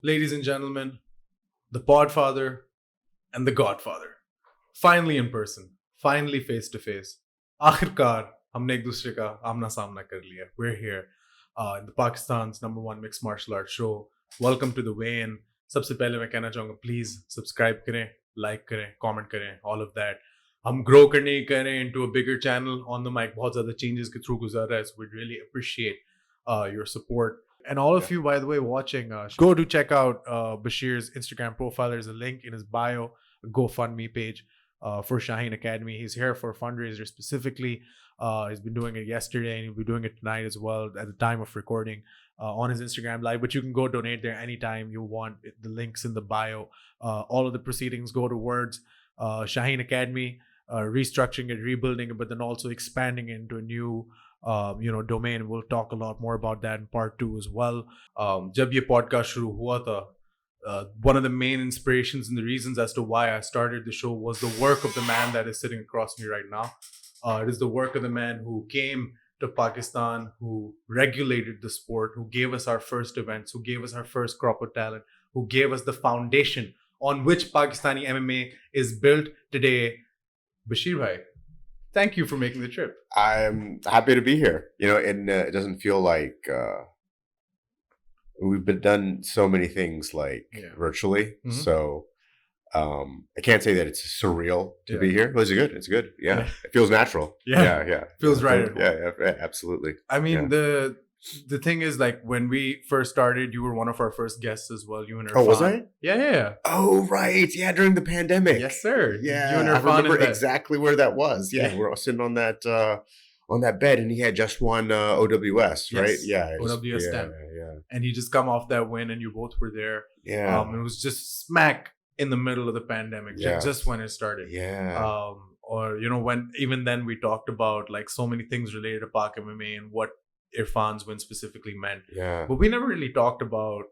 Ladies and gentlemen, the Podfather and the Godfather. Finally in person. Finally face to face. आखिरकार हमने एक दूसरे का आमना सामना कर लिया. We're here in the Pakistan's #1 mixed martial arts show. Welcome to the weigh-in. सबसे पहले मैं कहना चाहूँगा please subscribe करें, like करें, comment करें, all of that. हम grow करने ही कर रहे हैं into a bigger channel on the mic. बहुत ज़्यादा changes के through गुजर रहा है, so we really appreciate your support. And all of you, by the way, watching, go to check out Bashir's Instagram profile. There's a link in his bio, a GoFundMe page for Shaheen Academy. He's here for a fundraiser specifically. He's been doing it yesterday and he'll be doing it tonight as well at the time of recording on his Instagram live. But you can go donate there anytime you want. The link's in the bio. All of the proceedings go towards Shaheen Academy, restructuring it, rebuilding it, but then also expanding it into a new domain. We'll talk a lot more about that in part 2 as well. जब ये podcast शुरू हुआ था, one of the main inspirations and the reasons as to why I started the show was the work of the man that is sitting across me right now. It is the work of the man who came to Pakistan, who regulated the sport, who gave us our first events, who gave us our first crop of talent, who gave us the foundation on which Pakistani MMA is built today. Bashir bhai, thank you for making the trip. I'm happy to be here. And it doesn't feel like we've done so many things virtually. Mm-hmm. So I can't say that it's surreal to be here. But it's good. It's good. Yeah. It feels natural. Yeah. Feels right. Yeah, absolutely. I mean, the thing is, like, when we first started, you were one of our first guests as well. You and Irfan. Oh, was I? Yeah. Oh, right. Yeah, during the pandemic. Yes, sir. Yeah, you and Irfan. I remember exactly where that was. Yeah, we're sitting on that bed, and he had just won OWS, right? Yes. Yeah, OWS stamp. Yeah. And he just come off that win, and you both were there. Yeah. It was just smack in the middle of the pandemic, just when it started. Yeah. When even then we talked about like so many things related to Pak MMA and what Irfan's win specifically meant. Yeah. But we never really talked about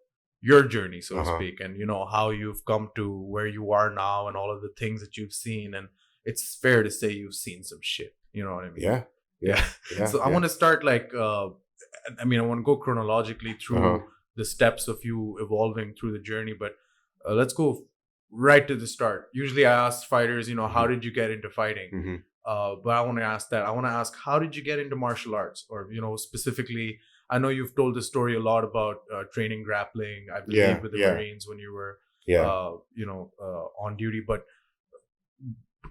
your journey, so to speak, and how you've come to where you are now and all of the things that you've seen. And it's fair to say you've seen some shit. You know what I mean? Yeah. So I want to start I want to go chronologically through the steps of you evolving through the journey, but let's go right to the start. Usually I ask fighters, how did you get into fighting? Mm-hmm. But I want to ask that. I want to ask, how did you get into martial arts? Or, specifically, I know you've told the story a lot about training grappling, I believe, with the Marines when you were, on duty. But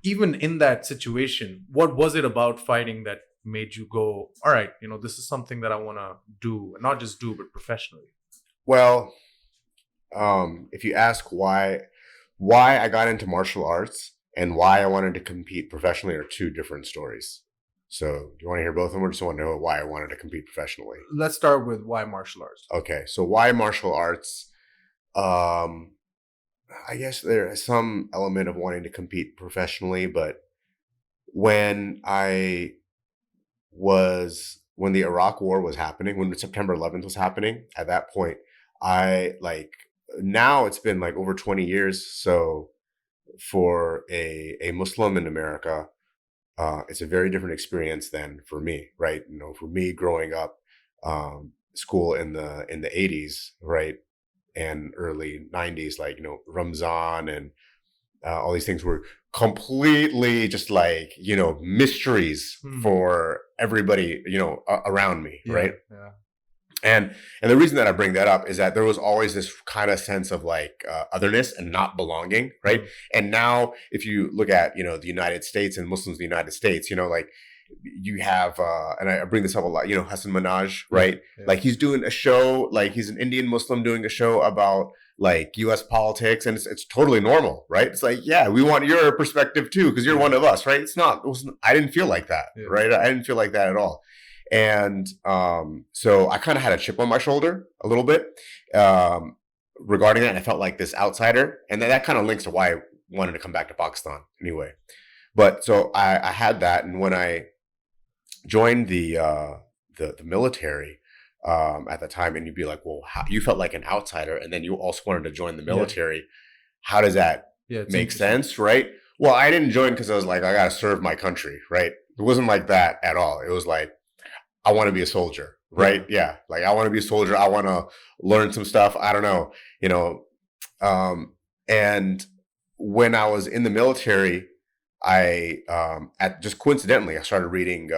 even in that situation, what was it about fighting that made you go, all right, this is something that I want to do, and not just do, but professionally? Well, if you ask why I got into martial arts and why I wanted to compete professionally are two different stories. So do you want to hear both of them, or just want to know why I wanted to compete professionally? Let's start with why martial arts. Okay, so why martial arts? I guess there is some element of wanting to compete professionally, but when the Iraq War was happening, when September 11th was happening, at that point, now it's been over 20 years. So for a Muslim in America, it's a very different experience than for me, right? For me growing up, school in the 80s, right, and early 90s, Ramzan and all these things were completely just mysteries for everybody, around me, right? Yeah. And the reason that I bring that up is that there was always this kind of sense of otherness and not belonging, right? Mm-hmm. And now if you look at, the United States and Muslims in the United States, you have, and I bring this up a lot, Hassan Minhaj, right? Yeah. He's doing a show, he's an Indian Muslim doing a show about US politics, and it's totally normal, right? It's we want your perspective too, because you're one of us, right? I didn't feel like that, right? I didn't feel like that at all. And so I kind of had a chip on my shoulder a little bit regarding that. And I felt like this outsider. And that kind of links to why I wanted to come back to Pakistan anyway. But so I had that. And when I joined the military at the time, and you'd be like, well, you felt like an outsider, and then you also wanted to join the military. How does that make sense, right? Well, I didn't join because I was I got to serve my country, right? It wasn't like that at all. It was I want to be a soldier, right? Yeah. Like I want to be a soldier. I want to learn some stuff. I don't know, you know. And when I was in the military, I at just coincidentally I started reading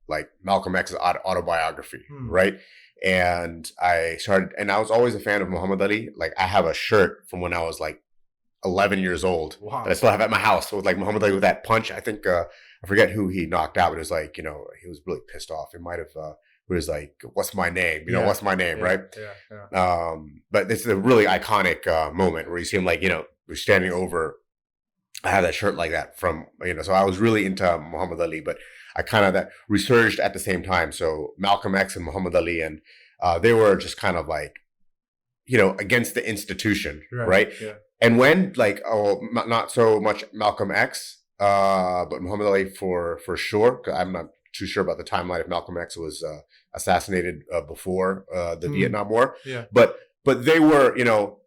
like Malcolm X's autobiography, right? And I was always a fan of Muhammad Ali. Like I have a shirt from when I was like 11 years old that I still have at my house. So it was like Muhammad Ali with that punch. I think I forget who he knocked out, but it was like, you know, he was really pissed off. It might have it was like, what's my name? You know, what's my name, right? But it's a really iconic moment where you see him like, you know, we're standing over. I had that shirt like that from, you know, so I was really into Muhammad Ali, but I kind of that resurged at the same time. So Malcolm X and Muhammad Ali, and they were just kind of like, you know, against the institution, right? Yeah. And when like, not so much Malcolm X, but Muhammad Ali for sure. 'Cause I'm not too sure about the timeline if Malcolm X was assassinated before the Vietnam War. Yeah. But they were, you know,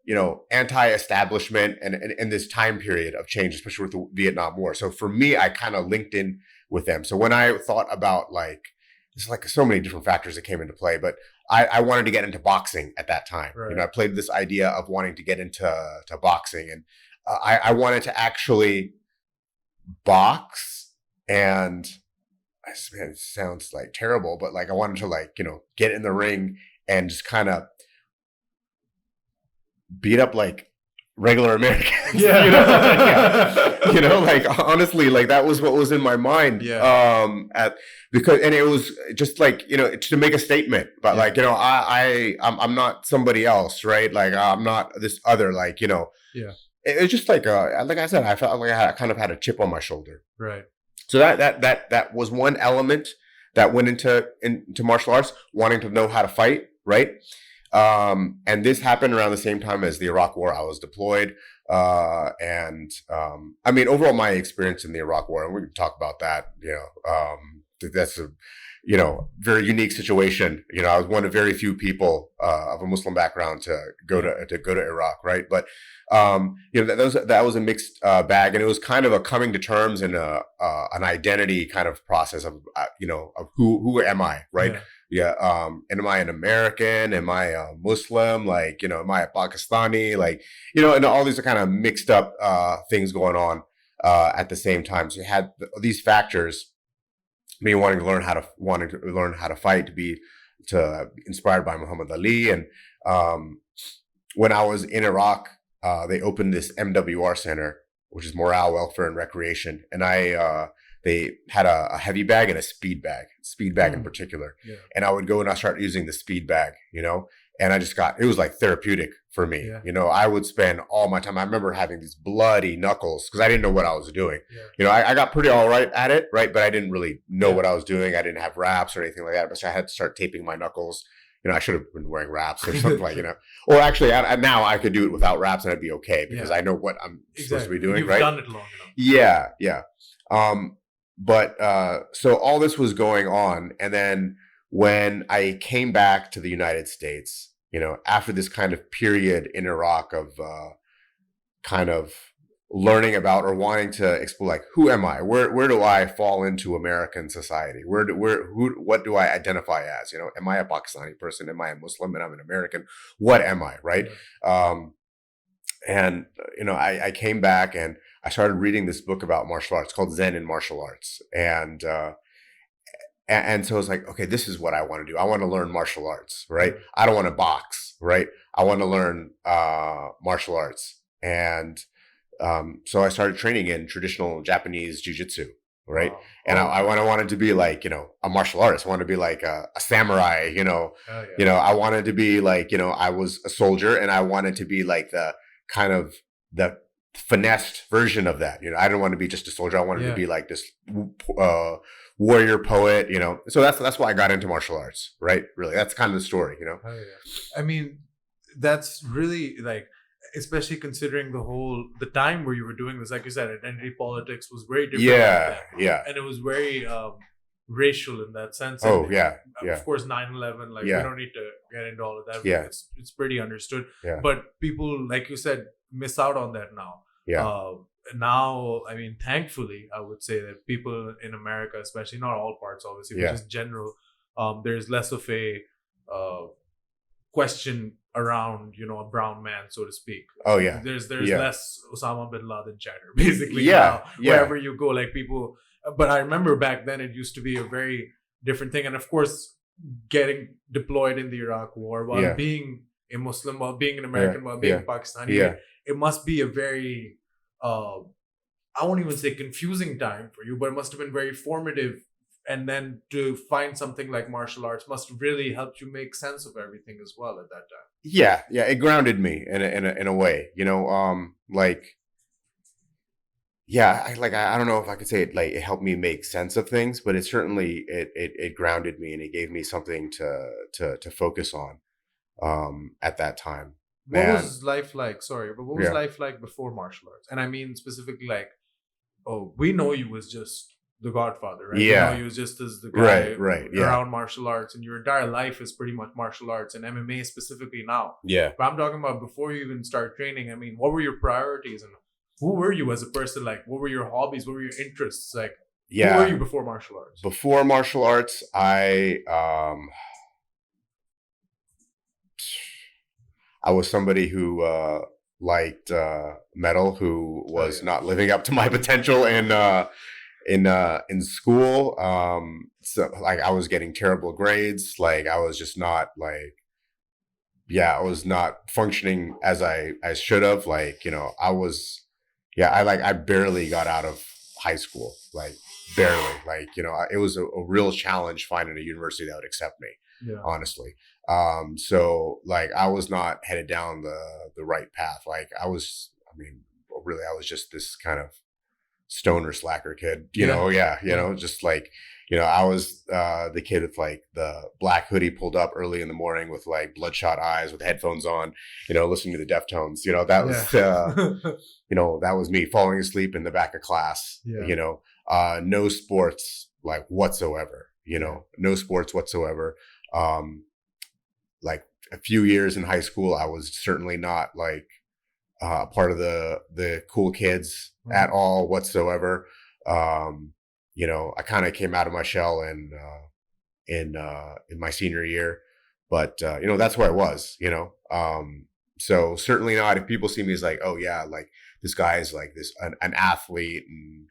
anti-establishment and this time period of change, especially with the Vietnam War. So for me, I kind of linked in with them. So when I thought about like, there's like so many different factors that came into play, but I wanted to get into boxing at that time. Right. You know, I played this idea of wanting to get into boxing, and I wanted to actually box. And man, it sounds like terrible, but like I wanted to like, you know, get in the ring and just kind of beat up like regular Americans. Yeah. You know? Yeah. You know, like honestly, like that was what was in my mind. Yeah. Because it was just like, you know, to make a statement, but like, you know, I'm not somebody else, right? Like I'm not this other, like, you know. Yeah. It's just like I said, I felt like I kind of had a chip on my shoulder. Right. So that was one element that went into martial arts, wanting to know how to fight, right? And this happened around the same time as the Iraq War. I was deployed. I mean, overall, my experience in the Iraq War, and we can talk about that, you know, that's a, you know, very unique situation. You know, I was one of very few people of a Muslim background to go to Iraq, right? But you know, that was a mixed bag, and it was kind of a coming to terms and an identity kind of process of you know, of who am I, right? Yeah. And am I an American? Am I a Muslim? Like, you know, am I a Pakistani? Like, you know, and all these are kind of mixed up things going on at the same time. So you had these factors. Me wanting to learn how to fight, to be inspired by Muhammad Ali. And when I was in Iraq, they opened this MWR center, which is Morale, Welfare, and Recreation. And they had a heavy bag and a speed bag in particular. Yeah. And I would go and I start using the speed bag, you know, and it was like therapeutic for me. Yeah. You know, I would spend all my time. I remember having these bloody knuckles because I didn't know what I was doing. Yeah. You know, I got pretty all right at it, right? But I didn't really know what I was doing. I didn't have wraps or anything like that. So I had to start taping my knuckles. You know, I should have been wearing wraps or something like, you know. Or actually, now I could do it without wraps and I'd be okay because I know what I'm supposed to be doing, right? You've done it long enough. Yeah, yeah. So all this was going on. And then when I came back to the United States, you know, after this kind of period in Iraq of kind of learning about or wanting to explore, like, who am I? Where do I fall into American society? What do I identify as? You know, am I a Pakistani person? Am I a Muslim? And I'm an American? What am I? Right? Yeah. And you know, I came back and I started reading this book about martial arts called Zen in Martial Arts, and so it's like, okay, this is what I want to do. I want to learn martial arts, right? I don't want to box, right? I want to learn martial arts, and so I started training in traditional Japanese jiu-jitsu, right? Wow. And I wanted to be like, you know, a martial artist. I wanted to be like a samurai, you know. Oh, yeah. You know, I wanted to be like, you know, I was a soldier, and I wanted to be like the kind of the finessed version of that. You know, I didn't want to be just a soldier. I wanted to be like this warrior poet, you know. So that's why I got into martial arts, right? Really, that's kind of the story, you know. Oh, yeah. I mean, that's really like, especially considering the time where you were doing this, like you said, identity politics was very different. Yeah, yeah. And it was very racial in that sense. Oh, and yeah, yeah. Of course, 9/11, like, we don't need to get into all of that. Yeah. It's pretty understood. Yeah. But people, like you said, miss out on that now. Yeah. Now, I mean, thankfully, I would say that people in America, especially, not all parts, obviously, but just general, there's less of a question around, a brown man, so to speak. Oh yeah. There's Yeah. less Osama bin Laden chatter, basically. Yeah, Now, yeah. wherever you go, like people. But I remember back then it used to be a very different thing, and of course, getting deployed in the Iraq War while Yeah. being a Muslim, while being an American, while being Pakistani, Yeah. it must be a very I won't even say confusing time for you, but it must have been very formative. And then to find something like martial arts must really help you make sense of everything as well at that time. Yeah, yeah, it grounded me in a way, like, yeah, I don't know if I could say it, like, it helped me make sense of things, but it certainly it grounded me, and it gave me something to focus on at that time. What Man, was life like? Sorry, but what was Yeah. life like before martial arts? And I mean specifically, like, we know you as just the Godfather, right? Yeah. We know you as just as the guy Right, yeah. around martial arts, and your entire life is pretty much martial arts and MMA specifically now. Yeah. But I'm talking about before you even start training. I mean, what were your priorities, and who were you as a person? Like, what were your hobbies? What were your interests? Like, Yeah. who were you before martial arts? Before martial arts, I was somebody who liked metal, who was not living up to my potential in school. So like, I was getting terrible grades. Like, I was just not I was not functioning as I should have. Like, I barely got out of high school, like barely. Like, it was a real challenge finding a university that would accept me, honestly. So like, I was not headed down the right path. Like, I was just this kind of stoner slacker kid, just like, I was the kid with like the black hoodie pulled up early in the morning with like bloodshot eyes with headphones on, listening to the Deftones. That was that was me falling asleep in the back of class. No sports like whatsoever. No sports whatsoever. Like, a few years in high school, I was certainly not like part of the cool kids at all whatsoever. I kind of came out of my shell in my senior year, but that's where I was. So certainly not. If people see me as like, oh yeah, like this guy is like an athlete and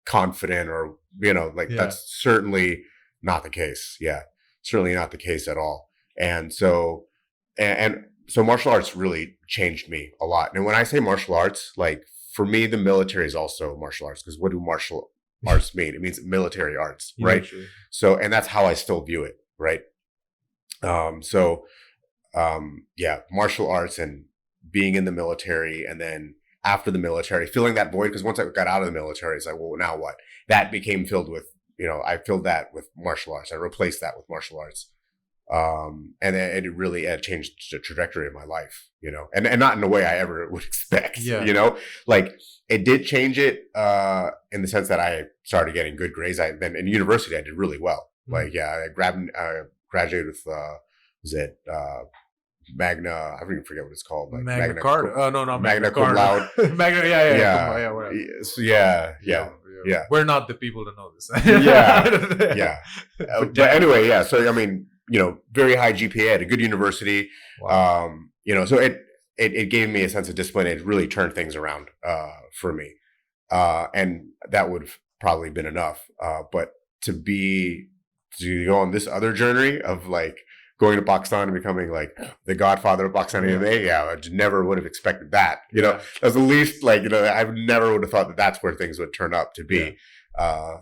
confident, or that's certainly not the case. Yeah, certainly not the case at all. And so so martial arts really changed me a lot. And when I say martial arts, like, for me, the military is also martial arts, because what do martial arts mean? It means military arts, right? So, and that's how I still view it, right? Martial arts and being in the military, and then after the military, filling that void, because once I got out of the military, it's like, well, now what? That became filled with, I filled that with martial arts. I replaced that with martial arts. And it really changed the trajectory of my life, and not in a way I ever would expect, like, it did change it, in the sense that I started getting good grades. Then in university, I did really well. Like, I graduated with, was it, Magna, I don't even forget what it's called. Like Magna Carta. Oh, no, not Magna Carta. cum laude. Magna, Yeah. We're not the people to know this. But anyway, yeah. So, I mean, very high GPA at a good university. Wow. So it gave me a sense of discipline. It really turned things around for me. And that would have probably been enough. But to go on this other journey of like going to Pakistan and becoming like the Godfather of Pakistani MMA, I never would have expected that. As the least, like, I never would have thought that that's where things would turn up to be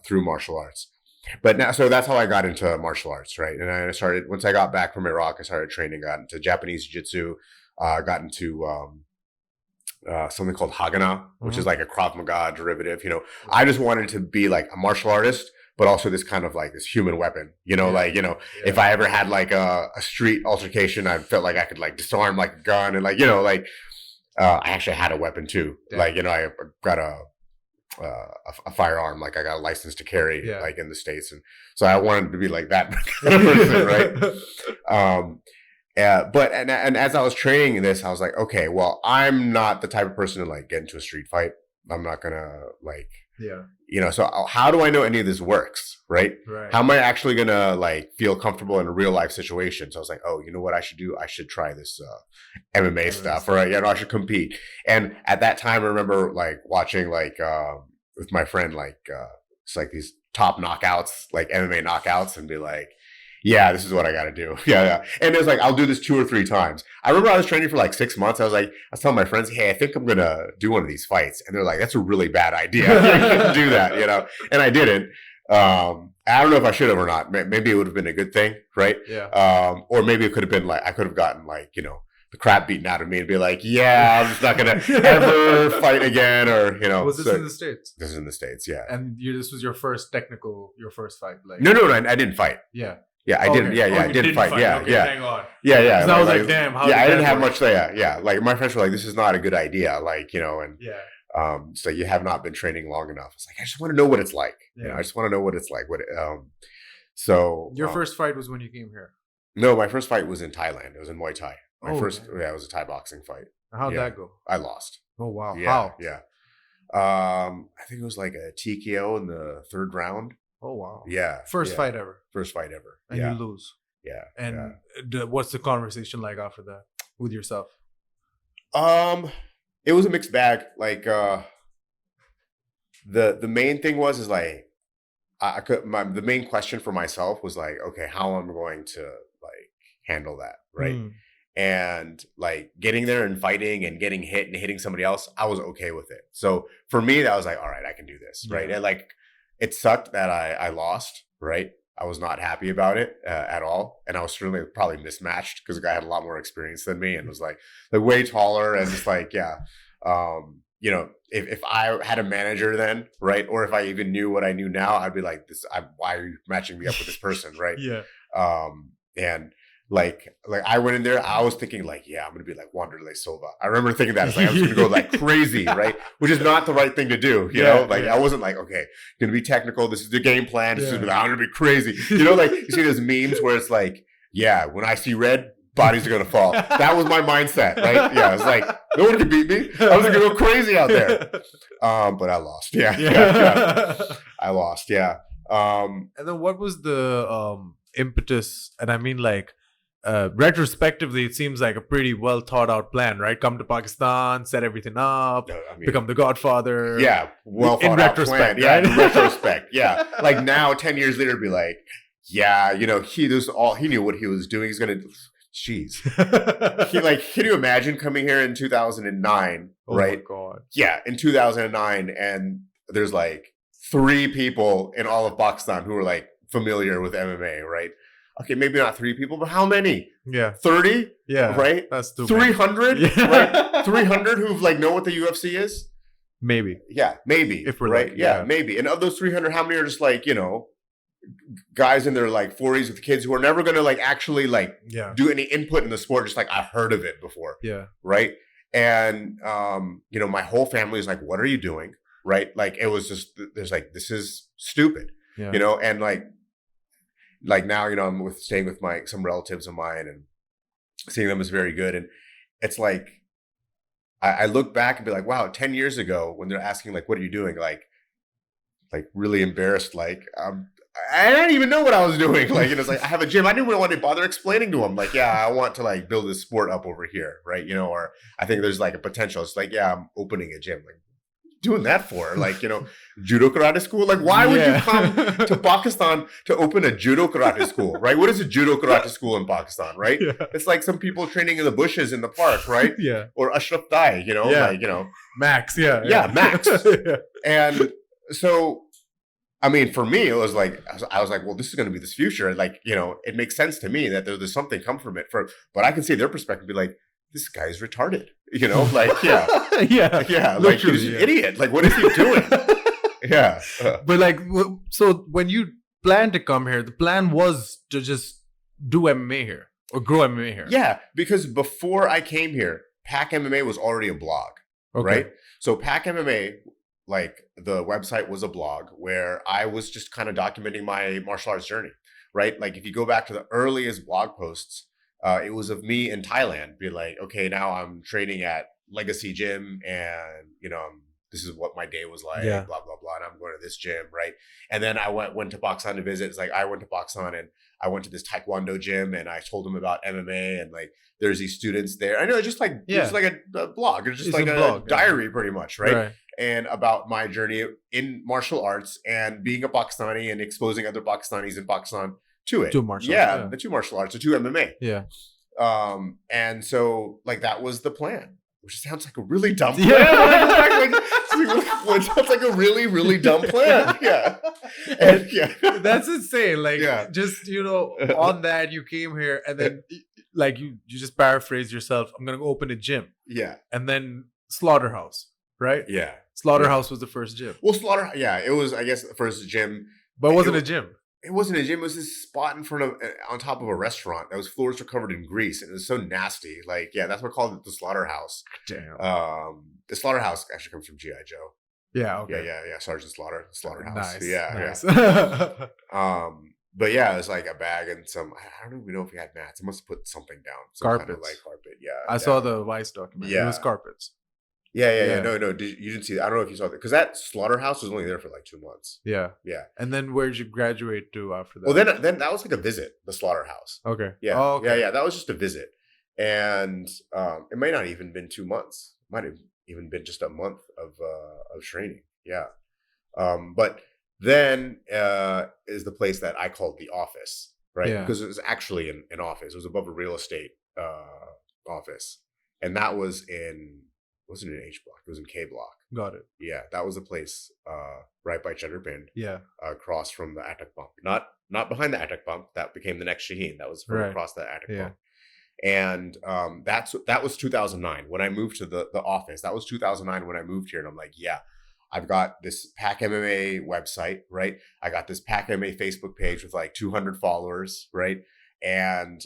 through martial arts. But now, so that's how I got into martial arts, right? And I started, once I got back from Iraq, I started training, got into Japanese jiu-jitsu, got into something called Hagana, which is like a Krav Maga derivative. I just wanted to be like a martial artist, but also this kind of like this human weapon, if I ever had like a street altercation, I felt like I could like disarm like a gun, and I actually had a weapon too. Like, I got a firearm, like I got a license to carry, like in the States, and so I wanted to be like that kind of person, right? But as I was training in this, I was like, okay, well, I'm not the type of person to like get into a street fight. I'm not gonna like, So how do I know any of this works? Right. Right. How am I actually going to like feel comfortable in a real life situation? So I was like, oh, you know what I should do? I should try this MMA stuff, or I should compete. And at that time, I remember like watching like with my friend, like it's like these top knockouts, like MMA knockouts, and be like, yeah, this is what I got to do. Yeah. And it was like, I'll do this 2 or 3 times. I remember I was training for like 6 months. I was telling my friends, hey, I think I'm going to do one of these fights. And they're like, that's a really bad idea. You shouldn't do that, and I didn't. I don't know if I should have or not. Maybe it would have been a good thing. Right. Yeah. Or maybe it could have been like, I could have gotten like, the crap beaten out of me and be like, yeah, I'm just not going to ever fight again. Or, Was this in the States? This is in the States. Yeah. And this was your first fight? Like No, I didn't fight. Yeah. Yeah, I didn't. Yeah, I didn't fight. Yeah, okay, yeah. Hang on. Yeah. So I was like, damn. How I didn't have work? much there. Yeah. Like my friends were like, this is not a good idea. Like, and yeah. So you have not been training long enough. It's like, I just want to know what it's like. Yeah. I just want to know what it's like. So your first fight was when you came here? No, my first fight was in Thailand. It was in Muay Thai. My first, man. it was a Thai boxing fight. How'd that go? I lost. Oh wow. Yeah, How? Yeah. I think it was like a TKO in the 3rd round. Oh wow. Yeah. First fight ever. First fight ever. And you lose. Yeah. And what's the conversation like after that with yourself? It was a mixed bag. Like the main thing was like the main question for myself was like, okay, how am I going to like handle that, right? And like getting there and fighting and getting hit and hitting somebody else, I was okay with it. So for me, that was like, all right, I can do this, right? And like it sucked that I lost, right? I was not happy about it at all, and I was certainly probably mismatched because the guy had a lot more experience than me and was like way taller and just like if I had a manager then, right, or if I even knew what I knew now, I'd be like, why are you matching me up with this person, right? Yeah. And like I went in there, I was thinking like, yeah, I'm gonna be like Wanderlei Silva. I remember thinking that. It's like I was gonna go like crazy, right? Which is not the right thing to do, you know? Like I wasn't like, okay, gonna be technical. This is the game plan. This is I'm gonna be crazy. Like you see those memes where it's like, yeah, when I see red, bodies are gonna fall. That was my mindset, right? Yeah, it's like no one can beat me. I was gonna go crazy out there. But I lost. Yeah. I lost. Yeah. And then what was the impetus? And I mean like retrospectively, it seems like a pretty well thought out plan, right? Come to Pakistan, set everything up, become the Godfather. Yeah, well thought out plan. Yeah, in retrospect. Yeah, like now, 10 years later, be like, yeah, he knew what he was doing. He's gonna, jeez. Can you imagine coming here in 2009? Right? Oh my God. Yeah, in 2009, and there's like 3 people in all of Pakistan who are like familiar with MMA, right? Okay, maybe not 3 people, but how many? Yeah. 30? Yeah. Right? That's too 300? Yeah. Right? 300 who like know what the UFC is? Maybe. Yeah, maybe. If we're right? like, yeah, maybe. And of those 300, how many are just like, guys in their like 40s with kids who are never going to like actually like do any input in the sport, just like I've heard of it before. Yeah. Right? And, my whole family is like, what are you doing? Right? Like it was just, there's like, this is stupid, and like now, I'm staying with some relatives of mine and seeing them is very good. And it's like, I look back and be like, wow, 10 years ago when they're asking like, what are you doing? Like really embarrassed. Like, I didn't even know what I was doing. Like, it's like, I have a gym. I didn't really want to bother explaining to them. Like, yeah, I want to like build this sport up over here. Right. Or I think there's like a potential. It's like, yeah, I'm opening a gym. Like, doing that for like judo karate school, like why would you come to Pakistan to open a judo karate school, right? What is a judo karate school in Pakistan, right? It's like some people training in the bushes in the park, right? Or Ashraf Dai, Max. Max. And so I mean, for me, it was like, I was like, well, this is going to be this future. Like, it makes sense to me that there's something come from it. But I can see their perspective be like, this guy's retarded, like, like he's an idiot. Like, what is he doing? But like, so when you planned to come here, the plan was to just do MMA here or grow MMA here. Yeah, because before I came here, Pack MMA was already a blog, right? So Pack MMA, like the website was a blog where I was just kind of documenting my martial arts journey, right? Like if you go back to the earliest blog posts, it was of me in Thailand, be like, okay, now I'm training at Legacy Gym and, I'm this is what my day was like, Yeah. blah, blah, blah. And I'm going to this gym, right? And then I went to Pakistan to visit. It's like I went to Pakistan and I went to this Taekwondo gym and I told them about MMA and like there's these students there. I know it's just like a blog. It's just It's like a a blog, diary pretty much, right? And about my journey in martial arts and being a Pakistani and exposing other Pakistanis in Pakistan to it. To martial arts, the two martial arts, the two MMA. Yeah. And so like that was the plan, which sounds like a really dumb plan. Yeah. It sounds like a really, really dumb plan. Yeah. And, That's insane. Like, just, on that, you came here and then, like, you just paraphrase yourself. I'm going to go open a gym. Yeah. And then Slaughterhouse, right? Yeah. Slaughterhouse was the first gym. Well, it was, I guess, the first gym. But it wasn't a gym. It wasn't a gym. It was this spot on top of a restaurant. That was floors were covered in grease, and it was so nasty. Like, that's what I called it, the Slaughterhouse. Damn. The Slaughterhouse actually comes from G.I. Joe. Yeah. Okay. Yeah. Sergeant Slaughter, Slaughterhouse. Nice. Yeah. But yeah, it was like a bag and some. I don't even know if he had mats. I must have put something down. Some Carpets. kind of like carpet. Yeah. I saw the Vice documentary. Yeah. It was carpets. Yeah. No. You didn't see that. I don't know if you saw that because that Slaughterhouse was only there for like 2 months. Yeah. And then where did you graduate to after that? Well, then that was like a visit. The Slaughterhouse. Okay. Yeah. Oh, okay. Yeah. That was just a visit, and it might not even been 2 months. It might have even been just a month of training. Yeah. But then is the place that I called the office, right? Yeah. Because it was actually an office. It was above a real estate office, and that was wasn't in H block. It was in K block. Got it. Yeah, that was a place right by Cheddar Pin. Yeah. Across from the Attic Pump. Not behind the Attic Pump. That became the next Shaheen. That was from across the Attic Pump. And that was 2009 when I moved to the office. That was 2009 when I moved here, and I'm like, I've got this Pac MMA website, right? I got this Pac MMA Facebook page with like 200 followers, right? And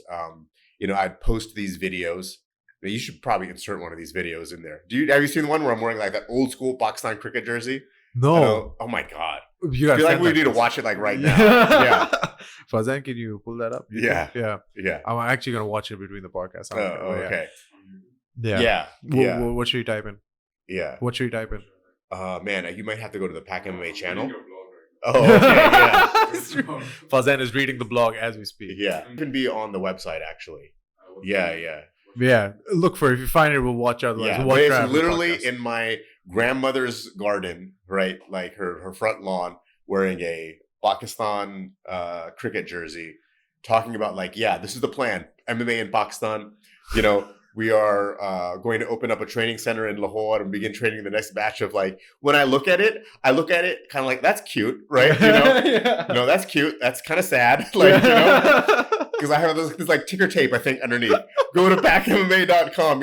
I'd post these videos. You should probably insert one of these videos in there. Have you seen the one where I'm wearing like that old school Pakistan cricket jersey? No. Oh my God. You I feel like we need to watch it like right now. Yeah. Fazan, can you pull that up? Yeah. I'm actually going to watch it between the podcasts. Okay. Yeah. What should you type in? Yeah. What should you type in? Man, you might have to go to the Pac MMA channel. Oh, okay, yeah. Fazan is reading the blog as we speak. Yeah. It can be on the website, actually. Yeah. Look for it. If you find it, we'll watch out. Yeah, but it's literally in my grandmother's garden, right? Like her front lawn, wearing a Pakistan cricket jersey, talking about like, this is the plan. MMA in Pakistan. We are going to open up a training center in Lahore and begin training the next batch of like, when I look at it kind of like, that's cute, right? That's cute. That's kind of sad. Like, because I have this like ticker tape, I think, underneath. Go to backmma.com,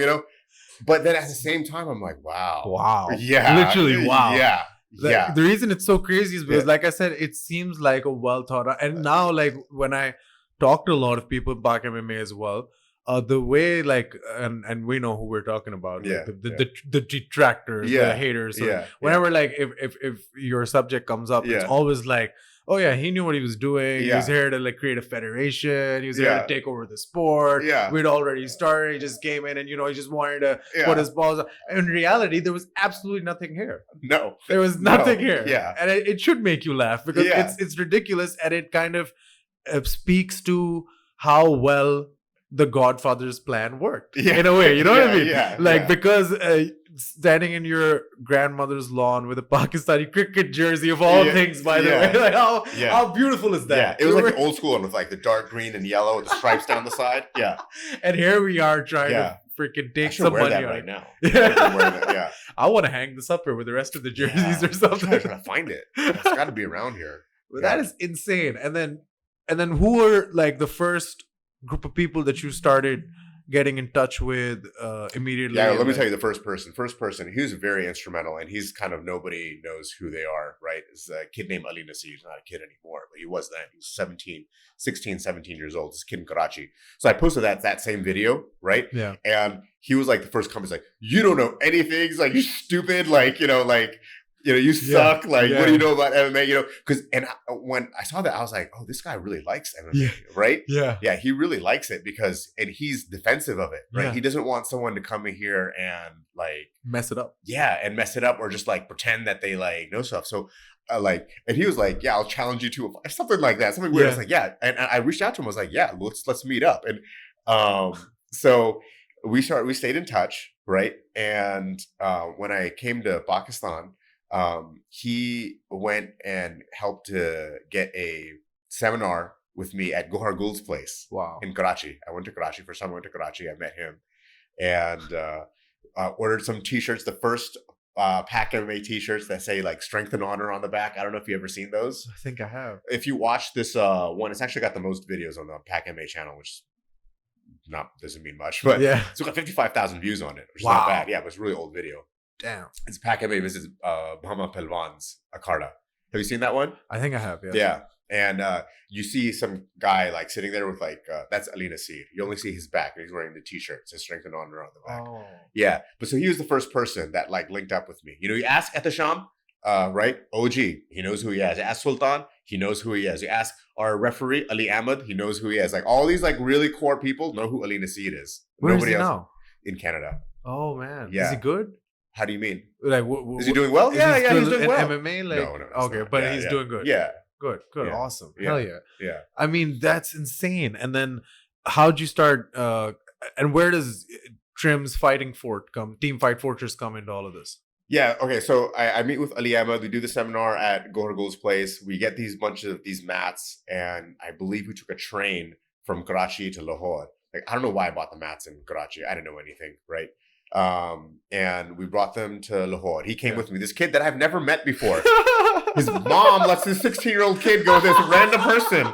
But then at the same time, I'm like, wow. Yeah. Literally, wow. Yeah. The reason it's so crazy is because, like I said, it seems like a well thought out. And now, like, when I talk to a lot of people about MMA as well, the way, like, and we know who we're talking about, like the detractors, the haters. So whenever, like, if your subject comes up, it's always like, oh yeah, he knew what he was doing. He was here to like create a federation. He was here to take over the sport. We'd already started. He just came in and he just wanted to put his balls up. In reality, there was absolutely nothing here. No, there was nothing here. Yeah, and it should make you laugh because it's ridiculous, and it kind of speaks to how well the Godfather's plan worked in a way. You know what I mean? Because standing in your grandmother's lawn with a Pakistani cricket jersey of all things, by the way, like how beautiful is that? Yeah, it was like the old school one with like the dark green and yellow with the stripes down the side. Yeah, and here we are trying to freaking take some money that on right now. I want to hang this up here with the rest of the jerseys or something. I'm trying to find it. It's got to be around here. But that is insane. And then who were like the first group of people that you started getting in touch with immediately? Let me tell you the first person, he was very instrumental, and he's kind of, nobody knows who they are, right? It's a kid named Ali Nasir. He's not a kid anymore, but he was then. He was 17 years old. This kid in Karachi. So I posted that same video, right? Yeah. And he was like the first comment, like, you don't know anything. He's like, you're stupid. Like, you suck. Like, what do you know about MMA? Because when I saw that, I was like, oh, this guy really likes MMA, right? Yeah. He really likes it and he's defensive of it, right? Yeah. He doesn't want someone to come in here and like mess it up. Yeah, and mess it up or just like pretend that they like know stuff. So and he was like, yeah, I'll challenge you to something like that, something weird. I was like, yeah, and I reached out to him. I was like, yeah, let's meet up. And so we stayed in touch, right? And when I came to Pakistan, he went and helped to get a seminar with me at Gohar Gul's place. Wow. In Karachi. I went to Karachi. First time I went to Karachi, I met him and ordered some t-shirts. The first Pack MMA t-shirts that say like strength and honor on the back. I don't know if you ever seen those. I think I have. If you watch this one, it's actually got the most videos on the Pack MMA channel, which doesn't mean much, but it's got 55,000 views on it, which is not bad. Yeah, but it's a really old video. Damn. It's Pack MMA visits Bahama Pelwan's Akharda. Have you seen that one? I think I have, yeah. Yeah. And you see some guy like sitting there with like, that's Ali Nasir. You only see his back. And he's wearing the t-shirt. It says strength and honor on the back. Oh. Yeah. But so he was the first person that like linked up with me. You ask Etisham, right? OG, he knows who he is. You ask Sultan, he knows who he is. You ask our referee, Ali Ahmad, he knows who he is. Like all these like really core people know who Ali Nasir is. Where Nobody is he else now? In Canada. Oh man. Yeah. Is he good? How do you mean? Like, is he doing well? Yeah, he's doing well. MMA? Like, no. Okay, but he's doing good. Yeah. Good. Yeah. Awesome. Yeah. Hell yeah. Yeah. I mean, that's insane. And then how'd you start, and where does Trim's Fighting Fort come, Team Fight Fortress come into all of this? Yeah, okay, so I meet with Ali Ahmad. We do the seminar at Gohar Gul's place. We get bunch of these mats, and I believe we took a train from Karachi to Lahore. Like, I don't know why I bought the mats in Karachi. I didn't know anything, right? And we brought them to Lahore. He came with me. This kid that I've never met before. His mom lets this 16-year-old kid go with this random person,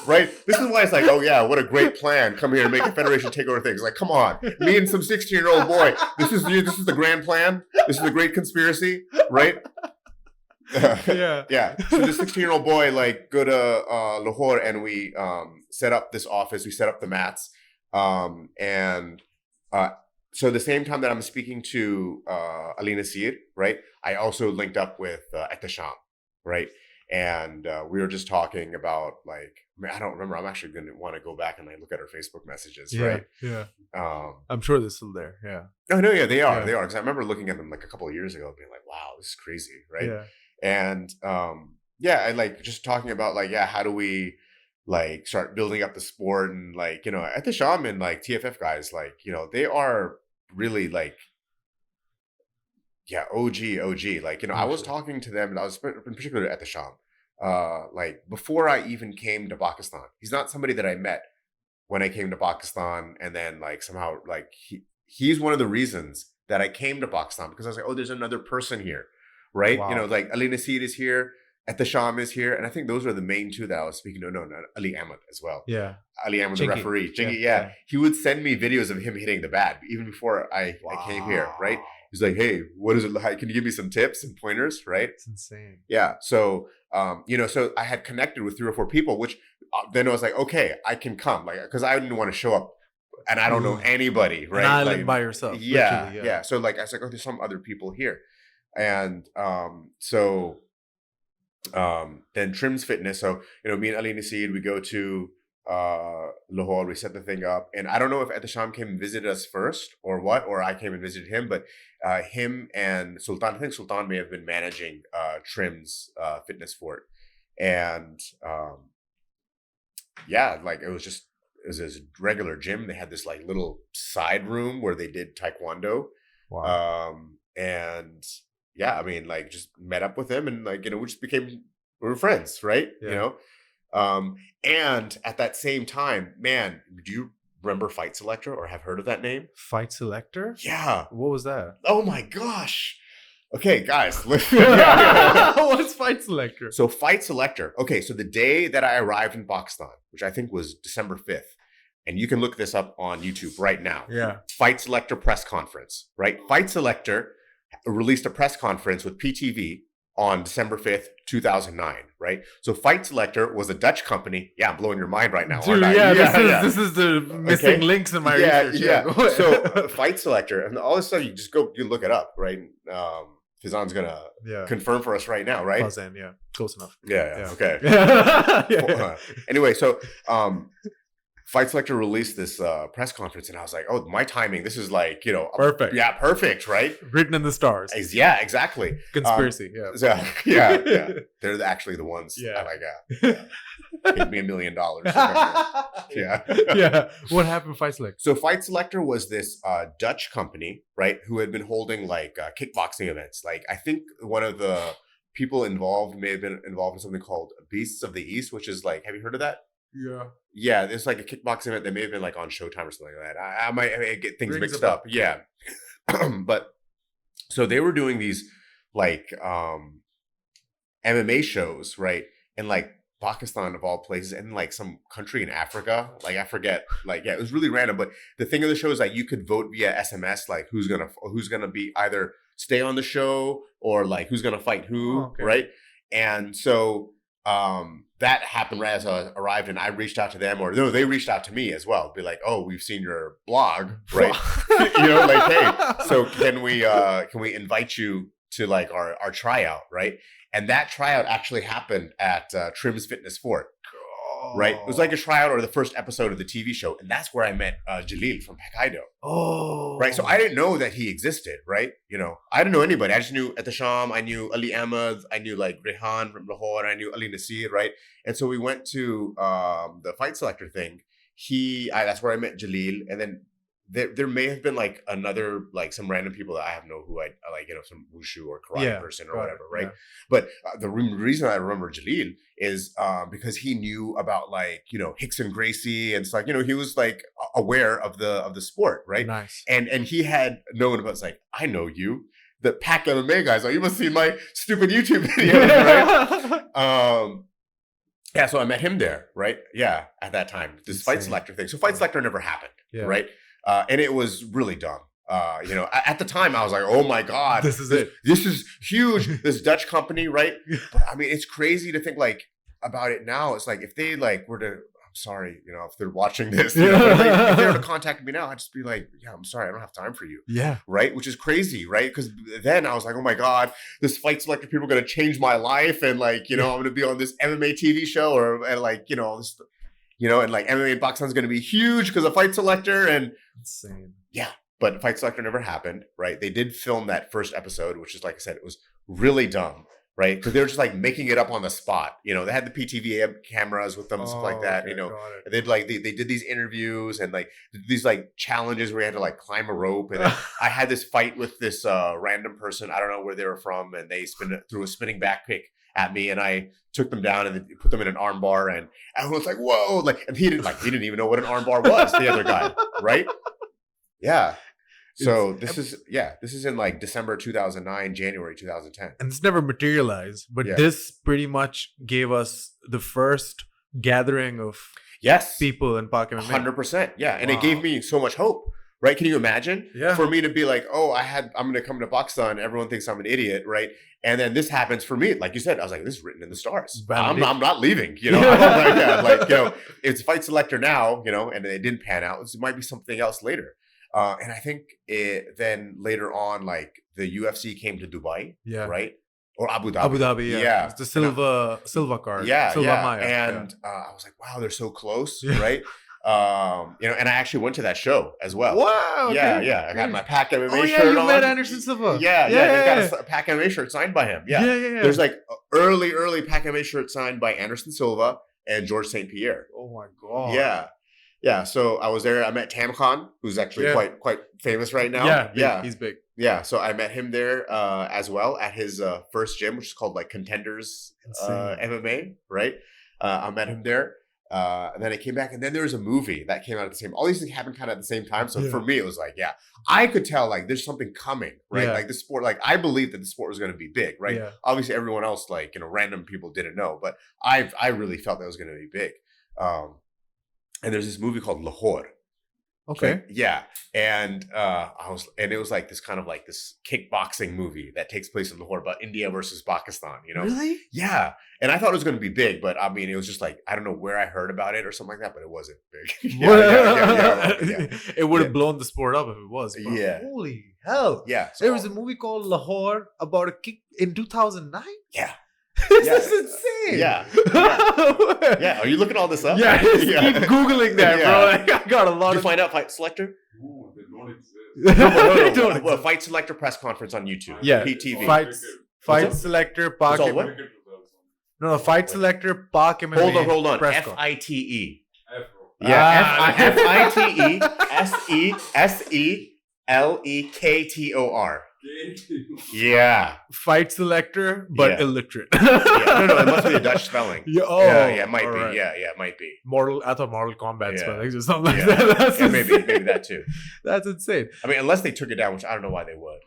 right? This is why it's like, oh yeah, what a great plan. Come here and make a federation take over things. Like, come on, me and some 16-year-old boy. This is the grand plan. This is the great conspiracy, right? Yeah. So this 16-year-old boy like go to Lahore and we set up this office. We set up the mats, so the same time that I'm speaking to Ali Nasir, right? I also linked up with Etisham, right? And we were just talking about like, I don't remember. I'm actually going to want to go back and like look at our Facebook messages, right? Yeah. I'm sure they're still there. Yeah. Oh no, yeah, they are. Yeah. They are. Because I remember looking at them like a couple of years ago, and being like, "Wow, this is crazy," right? Yeah. And and like just talking about like, how do we like start building up the sport and like Etisham and like TFF guys, like they are really like OG like I was talking to them and I was in particular at the Sham like before I even came to Pakistan. He's not somebody that I met when I came to Pakistan, and then like somehow like he's one of the reasons that I came to Pakistan, because I was like, oh, there's another person here, right? Wow. Like Ali Nasir is here, at the Sham is here, and I think those are the main two that I was speaking to. No, Ali Ahmad as well. Yeah, Ali Ahmad, Chinky. The referee. Chinky, yeah. He would send me videos of him hitting the bat even before I came here, right? He's like, hey, what is it like? Can you give me some tips and pointers, right? It's insane. Yeah. So, so I had connected with 3 or 4 people, which then I was like, okay, I can come, like, because I didn't want to show up and I don't know anybody, right? An island by yourself. Yeah. So like, I was like, oh, there's some other people here. And then Trim's Fitness. So, me and Ali Nasir, we go to Lahore, we set the thing up. And I don't know if Etisham came and visited us first or I came and visited him, but him and Sultan, I think Sultan may have been managing Trim's Fitness Fort. And like it was this regular gym. They had this like little side room where they did Taekwondo. Wow. And yeah, I mean, like just met up with him and like, we were friends, right? Yeah. And at that same time, man, do you remember Fight Selector or have heard of that name? Fight Selector? Yeah. What was that? Oh my gosh. Okay, guys. Listen. What's Fight Selector? So Fight Selector. Okay, so the day that I arrived in Pakistan, which I think was December 5th, and you can look this up on YouTube right now. Yeah. Fight Selector press conference, right? Fight Selector released a press conference with PTV on December 5th, 2009, right? So Fight Selector was a Dutch company. Yeah, I'm blowing your mind right now, Dude, aren't I? This is the missing links in my research. Yeah. So Fight Selector, and all of a sudden you look it up, right? Fizan's gonna Yeah. confirm for us right now, right? Fazan, yeah. Close enough. Yeah. Okay. Yeah. Anyway, so Fight Selector released this press conference, and I was like, "Oh, my timing! This is like, Perfect. yeah, perfect, right? Written in the stars. Yeah, exactly. Conspiracy, yeah. So, yeah. They're actually the ones. Yeah. I like, paid me $1 million. Yeah. Yeah. What happened with Fight Selector? So Fight Selector was this Dutch company, right, who had been holding like kickboxing events. Like, I think one of the people involved may have been involved in something called Beasts of the East, which is like, have you heard of that? Yeah. Yeah, there's like a kickboxing event that may have been like on Showtime or something like that. I might get things Rings mixed a up. Yeah. But so they were doing these like MMA shows, right? And like Pakistan of all places, and like some country in Africa. Like I forget. Like, yeah, it was really random. But the thing of the show is like you could vote via SMS, like who's gonna be either stay on the show or like who's gonna fight who, right? And so that happened right as I arrived, and I reached out to them, or no, they reached out to me as well. Be like, oh, we've seen your blog, right? Like, hey, so can we invite you to like our tryout, right? And that tryout actually happened at Trim's Fitness Fort, right? It was like a tryout or the first episode of the TV show, and that's where I met Jaleel from Hokkaido. Oh, right. So I didn't know that he existed, right? I didn't know anybody. I just knew at the Sham, I knew Ali Ahmad, I knew like Rehan from Lahore, I knew Ali Nasir, right? And so we went to the Fight Selector thing. That's where I met Jaleel, and then there may have been like another, like some random people that I have who I like, some wushu or karate person or whatever, right? Yeah. But the reason I remember Jaleel is because he knew about like, Hickson Gracie, and it's like, he was like aware of the sport, right? Nice. And he had known about, it's like, I know you, the Pac MMA guys. Like, you must see my stupid YouTube videos, right? Yeah, so I met him there, right? Yeah, at that time, this Fight Selector thing. So Fight Selector never happened, right? And it was really dumb. At the time I was like, oh my God, this is it. This is huge. This Dutch company, right? But I mean, it's crazy to think like about it now. It's like if they like were to, I'm sorry, if they're watching this, if they were to contact me now, I'd just be like, yeah, I'm sorry, I don't have time for you. Yeah. Right? Which is crazy, right? Because then I was like, oh my God, this Fight Selector people are going to change my life. And like, I'm going to be on this MMA TV show and like, this, and like MMA and boxing is going to be huge because of Fight Selector. And insane. Yeah. But Fight Selector never happened, right? They did film that first episode, which is, like I said, it was really dumb, right? Because they were just like making it up on the spot. They had the PTV cameras with them and stuff like that. Okay, and they'd like they did these interviews and like these like challenges where you had to like climb a rope. And then I had this fight with this random person. I don't know where they were from, and they threw a spinning back kick at me, and I took them down and put them in an arm bar, and everyone was like, "Whoa!" Like, and he didn't even know what an arm bar was. The other guy, right? Yeah. So this is in like December 2009, January 2010. And this never materialized, but this pretty much gave us the first gathering of people in Pakistan. 100%. Yeah. And it gave me so much hope, right? Can you imagine? Yeah. For me to be like, oh, I'm going to come to Pakistan. Everyone thinks I'm an idiot, right? And then this happens for me. Like you said, I was like, this is written in the stars. I'm not leaving, it's Fight Selector now, and it didn't pan out. It might be something else later. And I think then later on, like the UFC came to Dubai, right? Or Abu Dhabi. Abu Dhabi, yeah. It's the Silva card. Silva Maya. And I was like, wow, they're so close, right? And I actually went to that show as well. Wow. Okay. Yeah. I got my Pac MMA shirt on. Oh, yeah, you met Anderson Silva. Yeah. I got a Pac MMA shirt signed by him. Yeah. There's like early Pac MMA shirt signed by Anderson Silva and George St. Pierre. Oh my God. Yeah, so I was there. I met Tam Khan, who's actually quite famous right now. Yeah, he's big. Yeah, so I met him there as well at his first gym, which is called like Contenders MMA, right? I met him there. And then I came back, and then there was a movie that came out at the same. All these things happened kind of at the same time. So for me, it was like, I could tell like there's something coming, right? Like the sport, like I believed that the sport was going to be big, right? Yeah. Obviously, everyone else, like random people didn't know, but I really felt that it was going to be big. And there's this movie called Lahore. Okay. Like, yeah. And it was like this kind of like this kickboxing movie that takes place in Lahore about India versus Pakistan, Really? Yeah. And I thought it was going to be big, but I mean, it was just like, I don't know where I heard about it or something like that, but it wasn't big. It would have blown the sport up if it was. But holy hell. Yeah. There was a movie called Lahore about a kick in 2009. Yeah. This Yeah. is insane. Yeah. Yeah. Yeah. Are you looking all this up? Yeah, just keep Googling that, Yeah. bro. Like, I got a lot Did you of... find out Fight Selector? Ooh, they don't exist. They don't Well, exist. Fight Selector press conference on YouTube. Yeah. PTV. Fight What's Selector, It's Pak... all what? No, Fight Selector, Pak MMA. Hold on. press con. FITE. F, bro. Yeah. Ah. FITE Yeah. Fight Selector, but Yeah. illiterate. Yeah. No, it must be a Dutch spelling. Yeah, Yeah, it might all be. right. Yeah, it might be. I thought Mortal Kombat Yeah. spelling or something like Yeah. that. That's Yeah, maybe insane. that too. That's insane. I mean, unless they took it down, which I don't know why they would.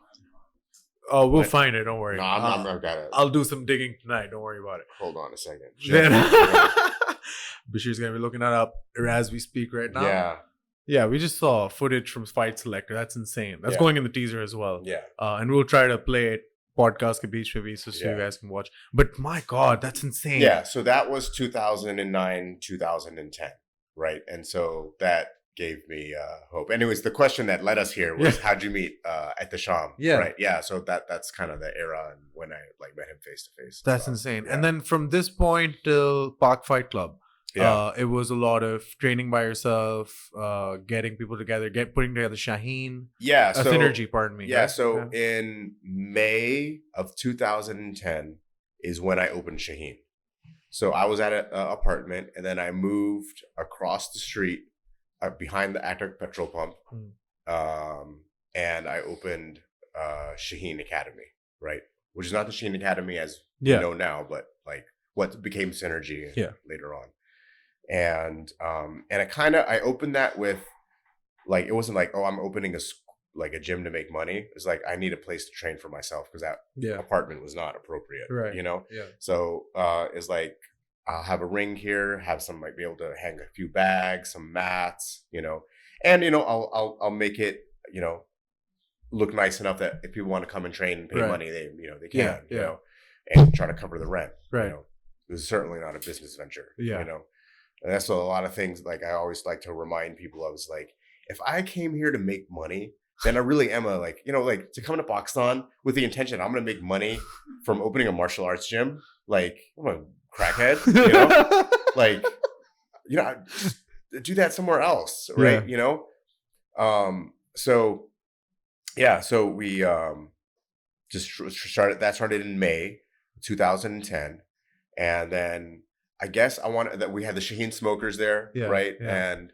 Oh, we'll But- find it. Don't worry. No, I'm not gonna. I'll do some digging tonight. Don't worry about it. Hold on a second. Then Bashir's gonna be looking that up as we speak right now. Yeah. Yeah, we just saw footage from Fight Selector. That's insane. That's Yeah. going in the teaser as well. Yeah. And we'll try to play it podcast ke beech mein bhi so you Yeah. guys can watch. But my God, that's insane. Yeah. So that was 2009, 2010, right? And so that gave me hope. Anyways, the question that led us here was, how'd you meet at the Sham? Yeah. Right. Yeah. So that's kind of the era and when I met him face to face. That's insane. And then from this point till Park Fight Club, it was a lot of training by yourself, getting people together, putting together Shaheen. Yeah. So Synergy, pardon me. Yeah. right? So in May of 2010 is when I opened Shaheen. So I was at an apartment and then I moved across the street behind the Actor petrol pump. And I opened Shaheen Academy, right? Which is not the Shaheen Academy as we know now, but like what became Synergy later on. And I opened that with like, it wasn't like, oh, I'm opening a gym to make money. It's like, I need a place to train for myself because that apartment was not appropriate, Right. you know? Yeah. So it's like, I'll have a ring here, have some, like be able to hang a few bags, some mats, you know, and, you know, I'll make it, you know, look nice enough that if people want to come and train and pay money, they can, you know, and try to cover the rent. Right. You know, this is certainly not a business venture, Yeah. you know, and that's a lot of things like I always like to remind people of is like, if I came here to make money, then I really am to come to Pakistan with the intention I'm going to make money from opening a martial arts gym. Like, I'm a crackhead, you know, like, you know, just do that somewhere else. Right. Yeah. You know? So we just started in May 2010. And then I guess we had the Shaheen smokers there. Yeah, right. yeah. And,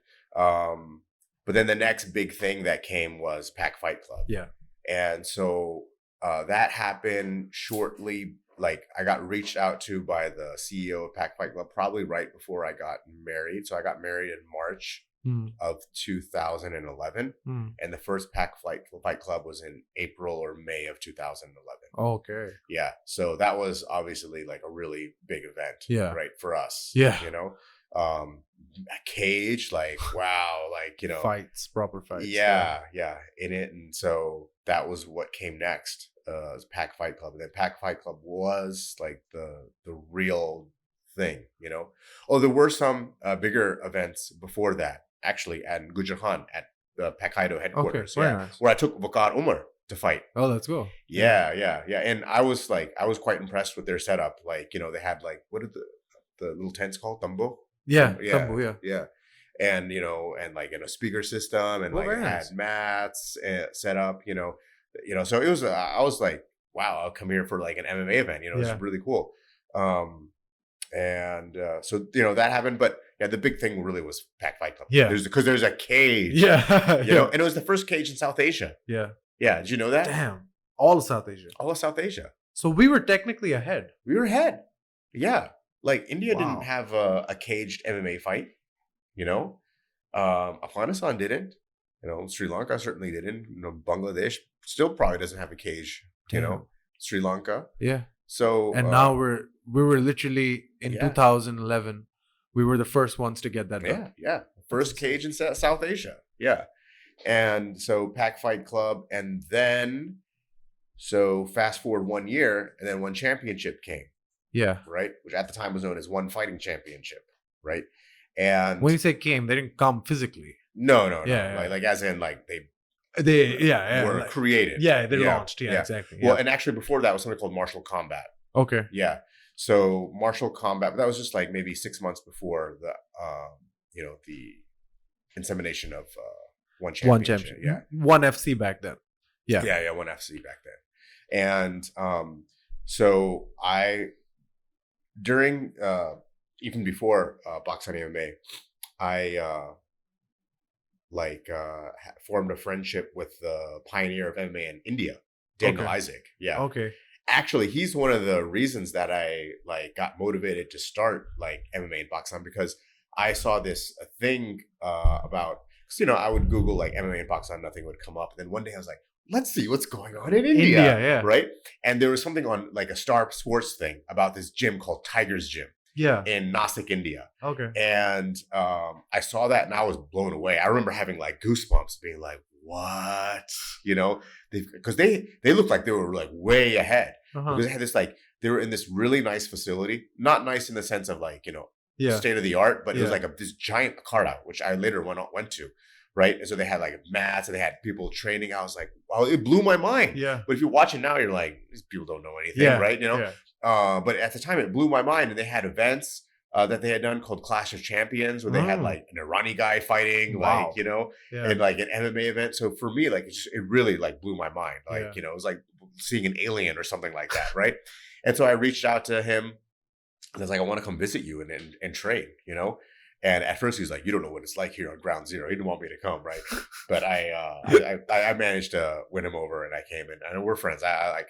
but then the next big thing that came was Pack Fight Club. Yeah. And so that happened shortly. Like I got reached out to by the CEO of Pack Fight Club probably right before I got married. So I got married in March of 2011. And the first Pack Fight Club was in April or May of 2011. Okay. Yeah. So that was obviously like a really big event. Yeah. Right. For us. Yeah. You know, a cage, like, wow, like, you know, proper fights. Yeah. In it. And so that was what came next. Pack Fight Club. And then Pack Fight Club was like the real thing, you know. Oh, there were some bigger events before that, actually, at Gujarat at the Pack Haido headquarters. Okay, very nice. Where I took Vakar Umar to fight. Oh, let's go. Yeah. And I was quite impressed with their setup. Like, you know, they had like, what are the little tents called? Tambo? Yeah. Yeah. Tambu, Yeah. And, you know, and like in a speaker system and Oh, like it very had nice. mats set up, you know, so it was, I was like, wow, I'll come here for like an MMA event, you know, it's really cool. So, you know, that happened, but yeah, the big thing really was Pack Fight Club. Yeah. Because there's a cage, Yeah. you know, and it was the first cage in South Asia. Yeah. Yeah. Did you know that? Damn. All of South Asia. All of South Asia. So we were technically ahead. We were ahead. Yeah. Like India Wow. didn't have a caged MMA fight, you know, Afghanistan didn't, you know, Sri Lanka certainly didn't, you know, Bangladesh still probably doesn't have a cage, you know, Sri Lanka. Yeah. So, And now we were literally in 2011, we were the first ones to get that done. Yeah. First cage in South Asia. Yeah. And so Pack Fight Club. And then, so fast forward 1 year and then one championship came. Yeah. Right. Which at the time was known as One Fighting Championship. Right. And When you say came, they didn't come physically. no. Yeah. Like as in like they were created. they launched. Yeah, exactly. Well, and actually before that was something called martial combat. Okay. Yeah. So martial combat, but that was just like maybe 6 months before the the insemination of one championship. Yeah. One FC back then. Yeah, one FC back then. And so I during even before Pakistani MMA, I formed a friendship with the pioneer of MMA in India, Daniel Isaac. Yeah. Okay. Actually, he's one of the reasons that I got motivated to start MMA in Pakistan, because I saw this thing about, because I would Google MMA in Pakistan, nothing would come up. And then one day I was like, let's see what's going on in India, right? And there was something on a Star Sports thing about this gym called Tiger's Gym. Yeah. In Nasik, India. Okay. And I saw that and I was blown away. I remember having goosebumps, being like, what? Because they looked like they were way ahead. Because they had this they were in this really nice facility. Not nice in the sense of state of the art, but it was this giant cart out, which I later went to. Right. And so they had mats and they had people training. I was like, wow, it blew my mind. Yeah. But if you watch it now, you're like, these people don't know anything, right? But at the time it blew my mind. And they had events that they had done called Clash of Champions, where they had an Irani guy fighting, and an MMA event. So for me, it really blew my mind. It was like seeing an alien or something like that. Right. And so I reached out to him and I was like, I want to come visit you and train, And at first he was like, you don't know what it's like here on Ground Zero. He didn't want me to come, right? But I managed to win him over, and I came in. And we're friends.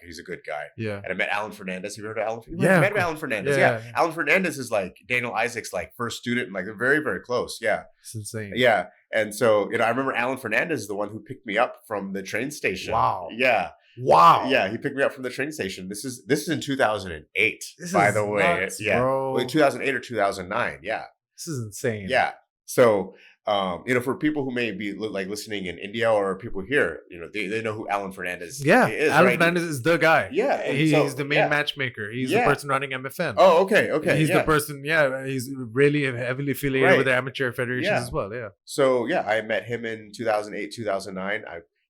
He's a good guy. Yeah. And I met Alan Fernandez. You heard of Alan? Met Alan Fernandez. Yeah. Alan Fernandez is Daniel Isaac's first student, and they're very, very close. Yeah. It's insane. Yeah. And so I remember Alan Fernandez is the one who picked me up from the train station. Wow. Yeah. Wow. Yeah, he picked me up from the train station. This is in 2008. By the way. Nuts, yeah. bro. 2008 or 2009. Yeah. This is insane. Yeah. So, for people who may be listening in India or people here, they know who Alan Fernandez is. Alan Fernandez is the guy. Yeah. He's the main matchmaker. He's the person running MFN. Oh, okay. He's the person, he's really heavily affiliated with the amateur federations as well. Yeah. So, I met him in 2008, 2009.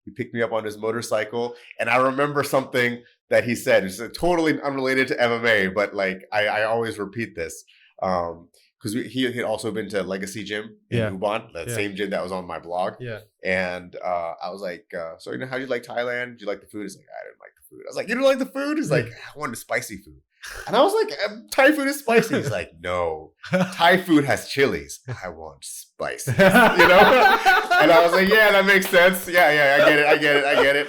He picked me up on his motorcycle. And I remember something that he said. It's totally unrelated to MMA, but I always repeat this. Because he had also been to Legacy Gym in Ubon, that same gym that was on my blog. Yeah. And I was like, so how do you like Thailand? Do you like the food? He's like, I didn't like the food. I was like, you don't like the food? He's like, I wanted spicy food. And I was like, Thai food is spicy. He's like, no, Thai food has chilies. I want spice. And I was like, yeah, that makes sense. Yeah, I get it.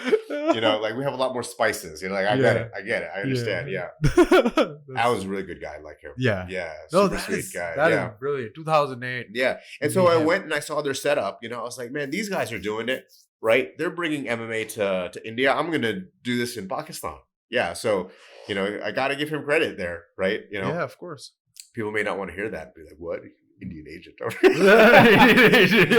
We have a lot more spices. I get it. I understand. Yeah. I was a really good guy. I like him. Yeah. Super sweet guy. That is brilliant. 2008. Yeah. And so I went and I saw their setup. I was like, man, these guys are doing it, right? They're bringing MMA to India. I'm going to do this in Pakistan. Yeah. So, I got to give him credit there, right? Yeah, of course. People may not want to hear that and be like, what? Indian agent.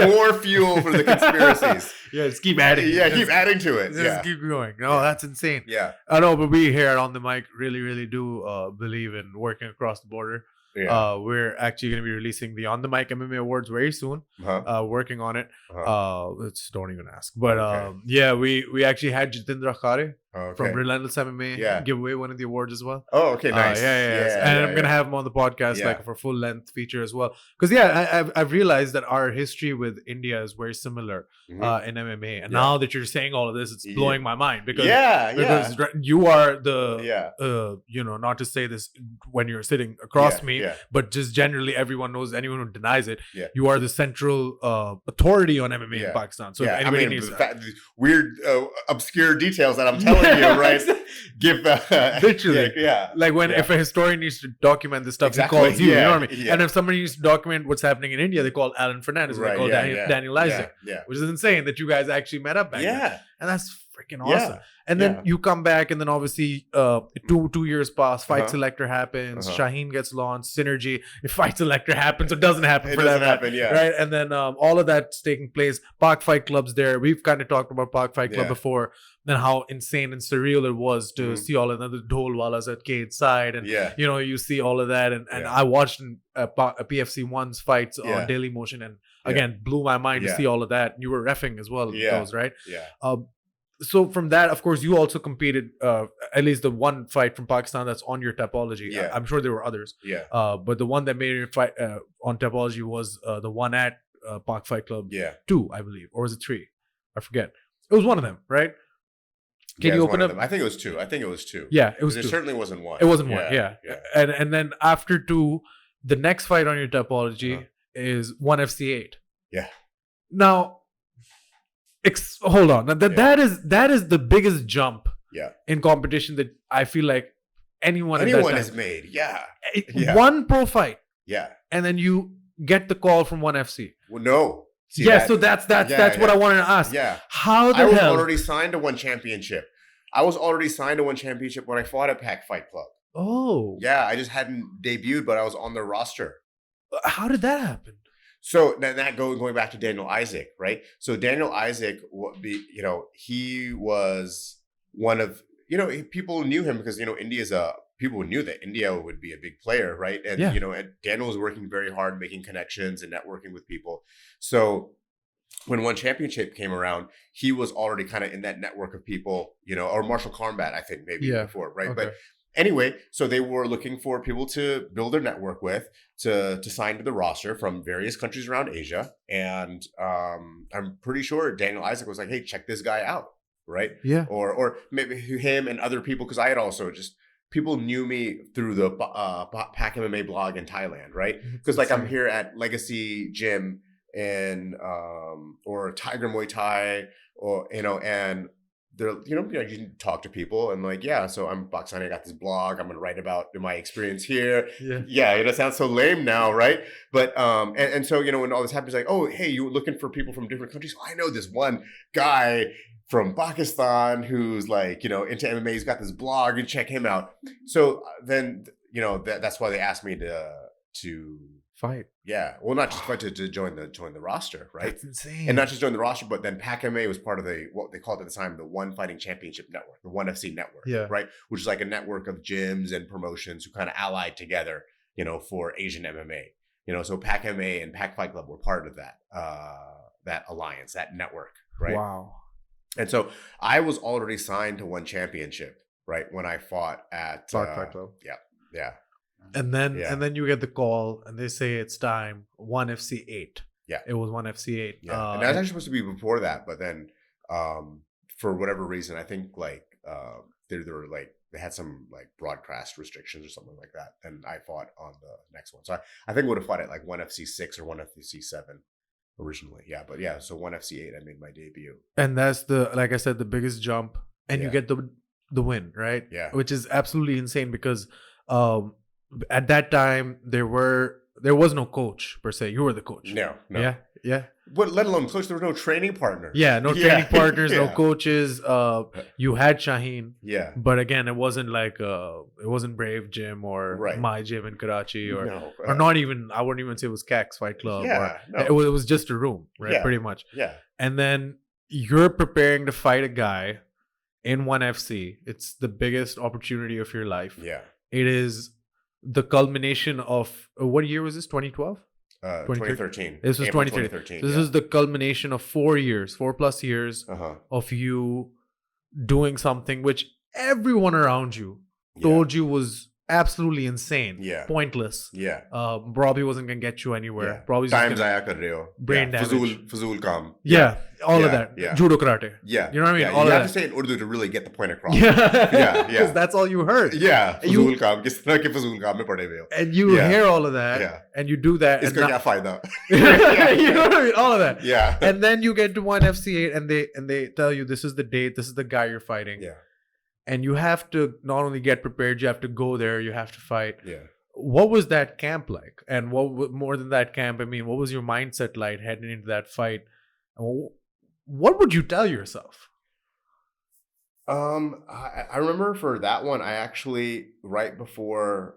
More fuel for the conspiracies. Yeah, just keep adding. Yeah, keep adding to it. Just keep going. No, that's insane. Yeah. I know, but we here On the Mic really, really do believe in working across the border. Yeah. We're actually going to be releasing the On the Mic MMA Awards very soon. Working on it. Don't even ask. But we actually had Jitendra Khare from Relentless MMA give away one of the awards as well. Oh, okay, nice. And I'm going to have him on the podcast for full length feature as well. Because I've realized that our history with India is very similar in MMA. And now that you're saying all of this, it's blowing my mind because you are the not to say this when you're sitting across me, but just generally everyone knows, anyone who denies it, you are the central authority on MMA in Pakistan. So if anybody needs weird obscure details that I'm telling you, right? Give literally, if a historian needs to document this stuff, he calls you. You know what I mean? And if somebody needs to document what's happening in India, they call Alan Fernandez. They call Daniel Isaac, which is insane that you guys actually met up back then. And that's freaking awesome. And then you come back, and then obviously 2 years pass, Fight Selector happens, Shaheen gets launched, Synergy, if Fight Selector happens or doesn't happen, it doesn't happen, right? And then all of that's taking place. Pak Fight Club's there. We've kind of talked about Pak Fight Club before, and how insane and surreal it was to see all of the Dholwalas at Cade's side, and you know, you see all of that, and I watched PFC 1's fights on Daily Motion, and again blew my mind to see all of that. You were reffing as well, those, right? So from that, of course, you also competed, at least the one fight from Pakistan that's on your Tapology. I'm sure there were others, but the one that made it fight on Tapology was the one at Pak Fight Club 2, I believe, or was it 3? I forget. It was one of them, right? Can you open up? I think it was 2. Yeah, it was 2. It certainly wasn't 1. It wasn't 1. Yeah. And then after 2, the next fight on your Tapology is 1FC8. Yeah. Now, hold on. Now, that is the biggest jump in competition that I feel like anyone has made. One pro fight. Yeah. And then you get the call from 1FC. Well, no. See, so that's what I wanted to ask. Yeah. How the hell? I was already signed to 1 championship. I was already signed to 1 championship when I fought at Pack Fight Club. Oh. Yeah, I just hadn't debuted, but I was on their roster. How did that happen? So then that going back to Daniel Isaac, right? So Daniel Isaac, he was one of, people knew him because, people knew that India would be a big player, right? And, and Daniel was working very hard, making connections and networking with people. So when 1 championship came around, he was already kind of in that network of people, or Martial Combat, I think maybe before, right? Okay. But anyway, so they were looking for people to build their network with, to sign to the roster from various countries around Asia. And I'm pretty sure Daniel Isaac was like, hey, check this guy out, right? Yeah. Or maybe him and other people, because I had also people knew me through the Pak MMA blog in Thailand, right? Because I'm here at Legacy Gym or Tiger Muay Thai, or, and they're, you can talk to people and so I'm Pakistani, I got this blog, I'm going to write about my experience here. It sounds so lame now, right? But, and so, when all this happens, like, oh, hey, you looking for people from different countries? Oh, I know this one guy from Pakistan who's into MMA, he's got this blog, and check him out. So then, that's why they asked me to fight. Yeah. Well, not just fight, to join the roster, right? That's insane. And not just join the roster, but then Pak MMA was part of what they called at the time the One Fighting Championship Network, the 1FC network, right? Which is like a network of gyms and promotions who kind of allied together, for Asian MMA. So Pak MMA and Pak Fight Club were part of that alliance, that network, right? Wow. And so I was already signed to 1 championship, right, when I fought at Pak Fight Club. Yeah. And then you get the call, and they say it's time. 1FC8. Yeah, it was 1FC8. Yeah, and that was actually supposed to be before that, but then for whatever reason, I think they had some broadcast restrictions or something like that, and I fought on the next one. So I think I would have fought at 1FC6 or 1FC7 originally. Yeah, but so 1FC8, I made my debut, and that's like I said, the biggest jump, and you get the win, right? Yeah, which is absolutely insane because at that time there was no coach per se. You were the coach. No. Yeah. But let alone coach, there was no training partner. Yeah, no training partners, no coaches. You had Shaheen. Yeah. But again, it wasn't it wasn't Brave Gym or my gym in Karachi or not even, I wouldn't even say it was Cax Fight Club. Yeah. It was just a room, right? Yeah. Pretty much. Yeah. And then you're preparing to fight a guy in 1FC. It's the biggest opportunity of your life. Yeah. It is the culmination of what year was this? 2012? 2013. This was 2013. This is the culmination of 4 plus years of you doing something which everyone around you told you was absolutely insane, pointless. Yeah. Probably wasn't gonna get you anywhere. Probably time zaya kar rahe ho. Brain damage. Fazul kaam. Yeah. All of that. Yeah. Judo karate. Yeah. You know what I mean? Yeah. You have to say it in Urdu to really get the point across. Yeah. Because that's all you heard. Yeah. Fazul kaam. Kis tarah ke fazul kaam mein pade hue ho. And you hear all of that. And you do that. Iska kya fayda? You know what I mean? All of that. Yeah. And then you get to 1FC8 and they tell you this is the date, this is the guy you're fighting. Yeah. And you have to not only get prepared, you have to go there, you have to fight. Yeah. What was that camp like? And what more than that camp, I mean, what was your mindset like heading into that fight? What would you tell yourself? I remember for that one, I actually right before,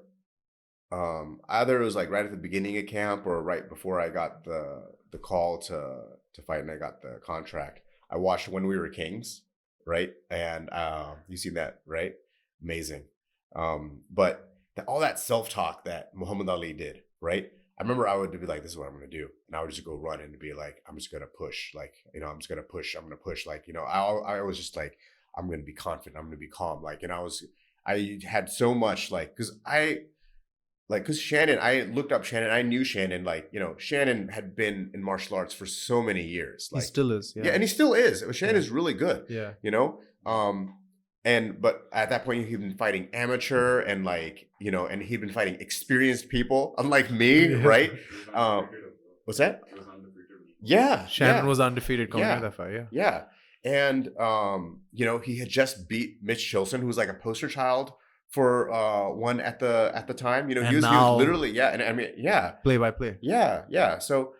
either it was like right at the beginning of camp or right before I got the call to fight and I got the contract. I watched When We Were Kings, right? And you seen that, right? Amazing. But all that self talk that Muhammad Ali did, right? I remember I would be like, this is what I'm going to do. And I would just go run and be like, I'm just going to push. Like, I'm just going to push. I'm going to push. Like, I was just like, I'm going to be confident. I'm going to be calm. Like, and I had so much because Shannon, I looked up Shannon. I knew Shannon. Like, Shannon had been in martial arts for so many years. He Like, still is. yeah, and he still is. Shannon is really good. Yeah. But at that point he'd been fighting amateur and and he'd been fighting experienced people, unlike me, Yeah. right? He was undefeated. What's that? He was undefeated. Yeah, Shannon yeah, was undefeated going Yeah. into that fight. Yeah. yeah. And he had just beat Mitch Chilson, who was like a poster child for one at the time. He And was now- literally, and I mean, yeah, Play by play. yeah. So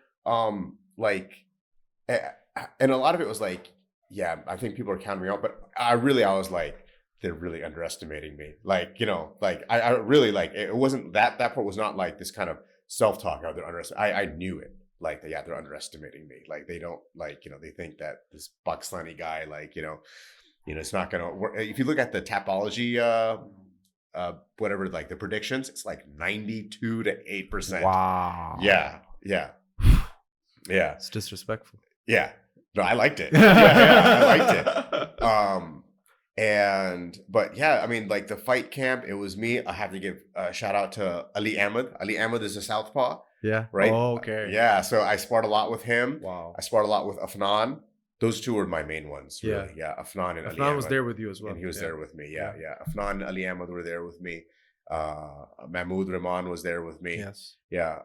and a lot of it was like, yeah, I think people are counting me out, but I was like, they're really underestimating me. I really it wasn't that part was not like this kind of self-talk. They're underestimating. I knew it. Like, yeah, they're underestimating me. Like, they don't they think that this Pakistani guy, it's not gonna work. If you look at the Tapology, whatever, like the predictions, it's like 92 to 8%. Wow. Yeah. It's disrespectful. Yeah. No, I liked it. Yeah, I liked it. But yeah, I mean, like the fight camp, it was me. I have to give a shout out to Ali Ahmad. Ali Ahmad is a southpaw, Yeah. right? Oh, okay. Yeah. So I sparred a lot with him. Wow. I sparred a lot with Afnan. Those two were my main ones, really. Yeah. Afnan and Ali Afnan Ahmad. was there with you as well. And he was Yeah. there with me. Yeah. Afnan and Ali Ahmad were there with me. Mahmoud Rahman was there with me. Yes. Yeah.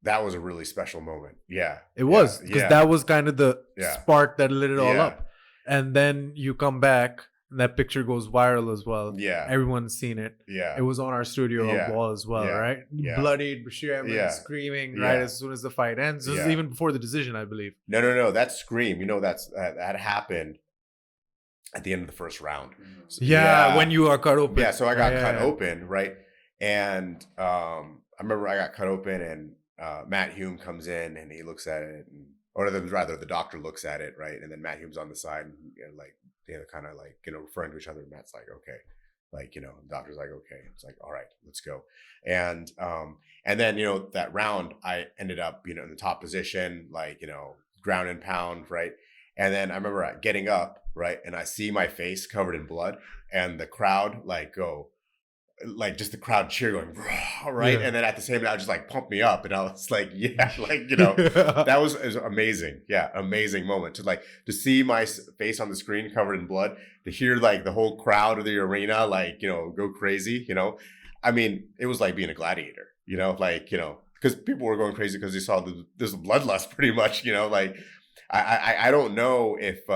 That was a really special moment. Yeah. It was, because that was kind of the Yeah. spark that lit it all Yeah. up. And then you come back and that picture goes viral as well. Yeah. Everyone's seen it. Yeah. It was on our studio Yeah. wall as well, Yeah. right? Yeah. Bloodied, Bashir, Yeah. screaming, Yeah. right? As soon as the fight ends. This is Yeah. even before the decision, I believe. No. That's Scream. That happened at the end of the first round. Yeah, when you are cut open. Yeah, so I got cut Yeah. open, right? And I remember I got cut open, and Matt Hume comes in and he looks at it, or rather the doctor looks at it, right? And then Matt Hume's on the side, and kind of referring to each other. And Matt's like, okay, the doctor's like, okay. It's like, all right, let's go. And then that round, I ended up in the top position, ground and pound, right? And then I remember getting up, right, and I see my face covered in blood, and the crowd go. Just the crowd cheer going, right? Yeah. And then at the same time, just pumped me up. And I was like, yeah, that was amazing. Yeah, amazing moment to see my face on the screen covered in blood, to hear the whole crowd of the arena, go crazy, I mean, it was like being a gladiator, because people were going crazy because they saw this bloodlust pretty much, I don't know if,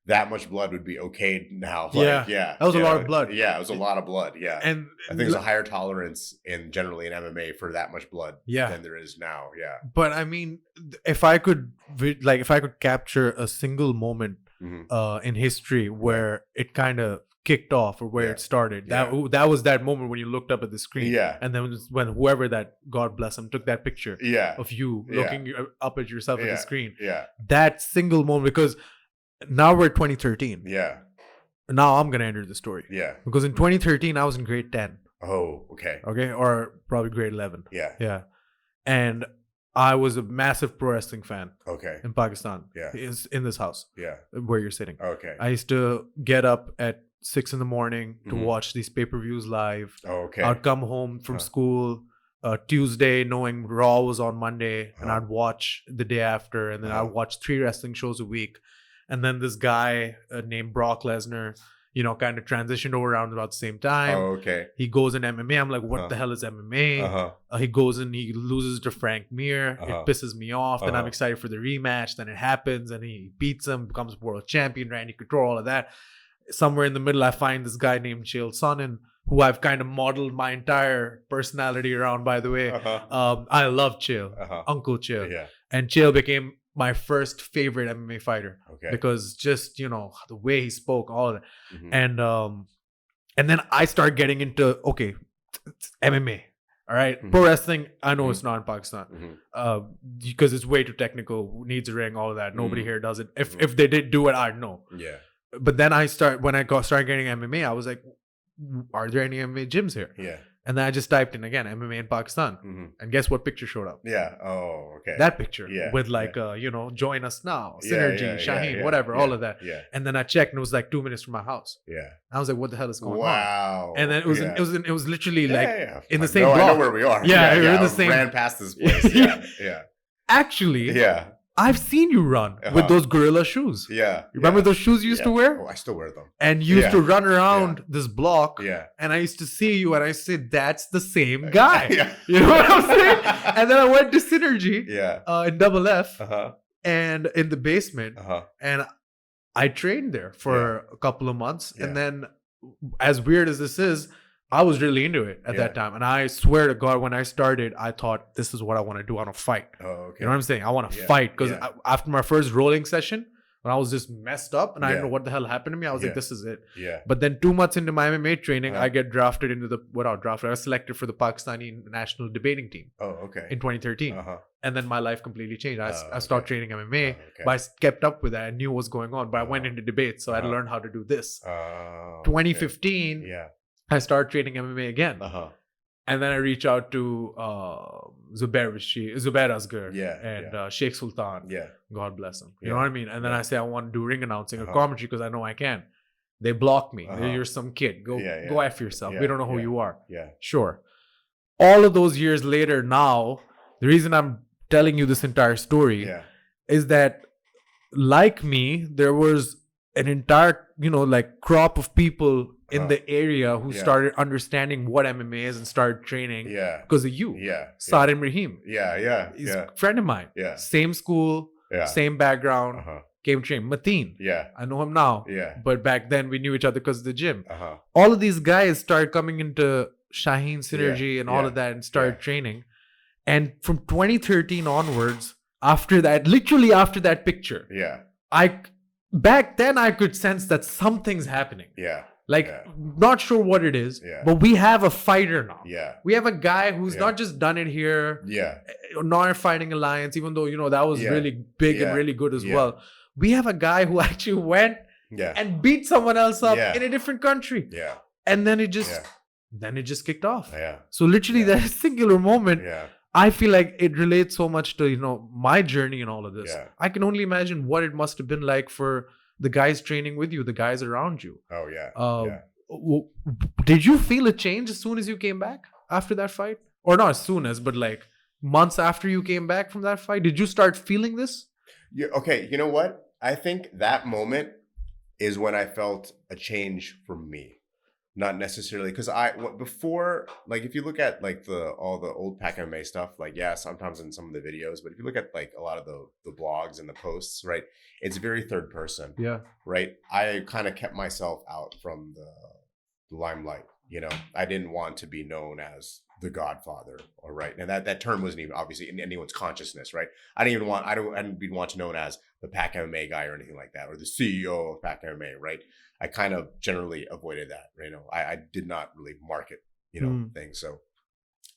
that much blood would be okay now. That was a lot of blood. Yeah, it was a lot of blood. Yeah, And I think there's a higher tolerance generally in MMA for that much blood than there is now. Yeah, but I mean, if I could capture a single moment in history where it kind of kicked off, or where it started, that was that moment when you looked up at the screen. Yeah, and then when whoever that, God bless him, took that picture of you looking up at yourself at the screen. Yeah, that single moment, because now we're 2013. Yeah. Now I'm gonna enter the story. Yeah. Because in 2013 I was in grade 10. Oh, okay. Okay, or probably grade 11. Yeah. Yeah, and I was a massive pro wrestling fan. Okay. In Pakistan. Yeah. In this house. Yeah. Where you're sitting. Okay. I used to get up at 6 a.m. to Mhm. watch these pay-per-views live. Okay. I'd come home from school Tuesday knowing Raw was on Monday, and I'd watch the day after, and then I'd watch 3 wrestling shows a week. And then this guy named Brock Lesnar, kind of transitioned over around about the same time. Oh, okay. He goes in MMA. I'm like, what the hell is MMA? He goes in, he loses to Frank Mir. It pisses me off. Then I'm excited for the rematch. Then it happens, and he beats him, becomes world champion, Randy Couture, all of that. Somewhere in the middle, I find this guy named Chael Sonnen, who I've kind of modeled my entire personality around, by the way. I love Chael, Uncle Chael. Yeah. And Chael became my first favorite MMA fighter. Okay. Because just, you know, the way he spoke, all of that. Mhm. And then I start getting into, okay, MMA. All right. Mhm. Pro wrestling, I know Mhm. it's not in Pakistan. Mhm. Because it's way too technical, needs a ring, all of that. Nobody Mhm. here does it. If Mhm. if they did do it, I'd know. Yeah. But then when I started getting MMA, I was like, are there any MMA gyms here? Yeah. And then I just typed in again MMA in Pakistan, Mhm. and guess what picture showed up? Yeah. Oh, okay. That picture Yeah, with like you know, join us now, Yeah, Synergy, yeah, Shaheen, yeah, whatever, yeah, all of that. Yeah. And then I checked, and it was like 2 minutes from my house. Yeah. I was like, what the hell is going on? Wow. And then it was yeah. it was literally Yeah, like yeah. in the I same know, block. I know where we are. Yeah, we're in the I same- ran past this place. Yeah. Yeah. Actually, Yeah. I've seen you run Uh-huh. with those gorilla shoes. Yeah. You remember yeah. those shoes you used to wear? Oh, I still wear them. And you used Yeah. to run around this block. Yeah. And I used to see you, and I said, "That's the same guy." Yeah. You know what I'm saying? And then I went to Synergy Yeah. in Double F Uh-huh. and in the basement, Uh-huh. and I trained there for a couple of months. Yeah. And then, as weird as this is, I was really into it at Yeah. that time. And I swear to God, when I started, I thought, this is what I want to do. I want to fight. Oh, okay. You know what I'm saying? I want to Yeah. fight. Because Yeah. after my first rolling session, when I was just messed up and I didn't Yeah. know what the hell happened to me, I was Yeah. like, this is it. Yeah. But then 2 months into my MMA training, Uh-huh. I get drafted into I was selected for the Pakistani national debating team Oh, okay. in 2013. Uh-huh. And then my life completely changed. I Oh, started okay. training MMA, Oh, okay. but I kept up with that. I knew what was going on, but I went Uh-huh. into debates. So I had to Uh-huh. learn how to do this. Oh, 2015, Yeah. I started training MMA again. Uh-huh. And then I reach out to Zubair Asghar Yeah, and Sheikh Sultan. Yeah. God bless him. You Yeah, know what I mean? And then yeah. I say I want to do ring announcing or Uh-huh. commentary because I know I can. They block me. Uh-huh. You're some kid. Go Yeah, go yeah. F yourself. Yeah, We don't know who yeah. you are. Yeah. Sure. All of those years later now, the reason I'm telling you this entire story Yeah. is that, like me, there was an entire, like crop of people in Uh-huh. the area who Yeah. started understanding what MMA is and started training Yeah. because of you. Yeah. Sarim Rahim. Yeah. Yeah. He's Yeah. a friend of mine. Yeah. Same school, Yeah. same background, Uh-huh. came train. Mateen. Yeah. I know him now. Yeah. But back then we knew each other because of the gym. Uh-huh. All of these guys started coming into Shaheen Synergy and all yeah, of that and started yeah. training. And from 2013 onwards, literally after that picture, Yeah. back then I could sense that something's happening. Yeah. Like, Yeah. not sure what it is, Yeah. but we have a fighter now. Yeah. We have a guy who's Yeah. not just done it here, Yeah. not fighting alliance, even though, that was Yeah. really big Yeah. and really good as Yeah. well. We have a guy who actually went Yeah. and beat someone else up Yeah. in a different country. Yeah. And then it just Yeah. kicked off. Yeah. So literally Yeah. that singular moment, Yeah. I feel like it relates so much to, my journey and all of this. Yeah. I can only imagine what it must have been like for the guys training with you, the guys around you. Oh yeah. Yeah. Did you feel a change as soon as you came back after that fight? Or not as soon as, but like months after you came back from that fight? Did you start feeling this? Yeah. Okay. You know what? I think that moment is when I felt a change for me. Not necessarily because before, like, if you look at like all the old Pac MMA stuff, like, yeah, sometimes in some of the videos, but if you look at like a lot of the blogs and the posts, right, it's very third person. Yeah. Right. I kind of kept myself out from the limelight. I didn't want to be known as the Godfather, all right. And that term wasn't even obviously in anyone's consciousness, right? I didn't want to known as the Pac MMA guy or anything like that, or the CEO of Pac MMA, right? I kind of generally avoided that. I did not really market, things. So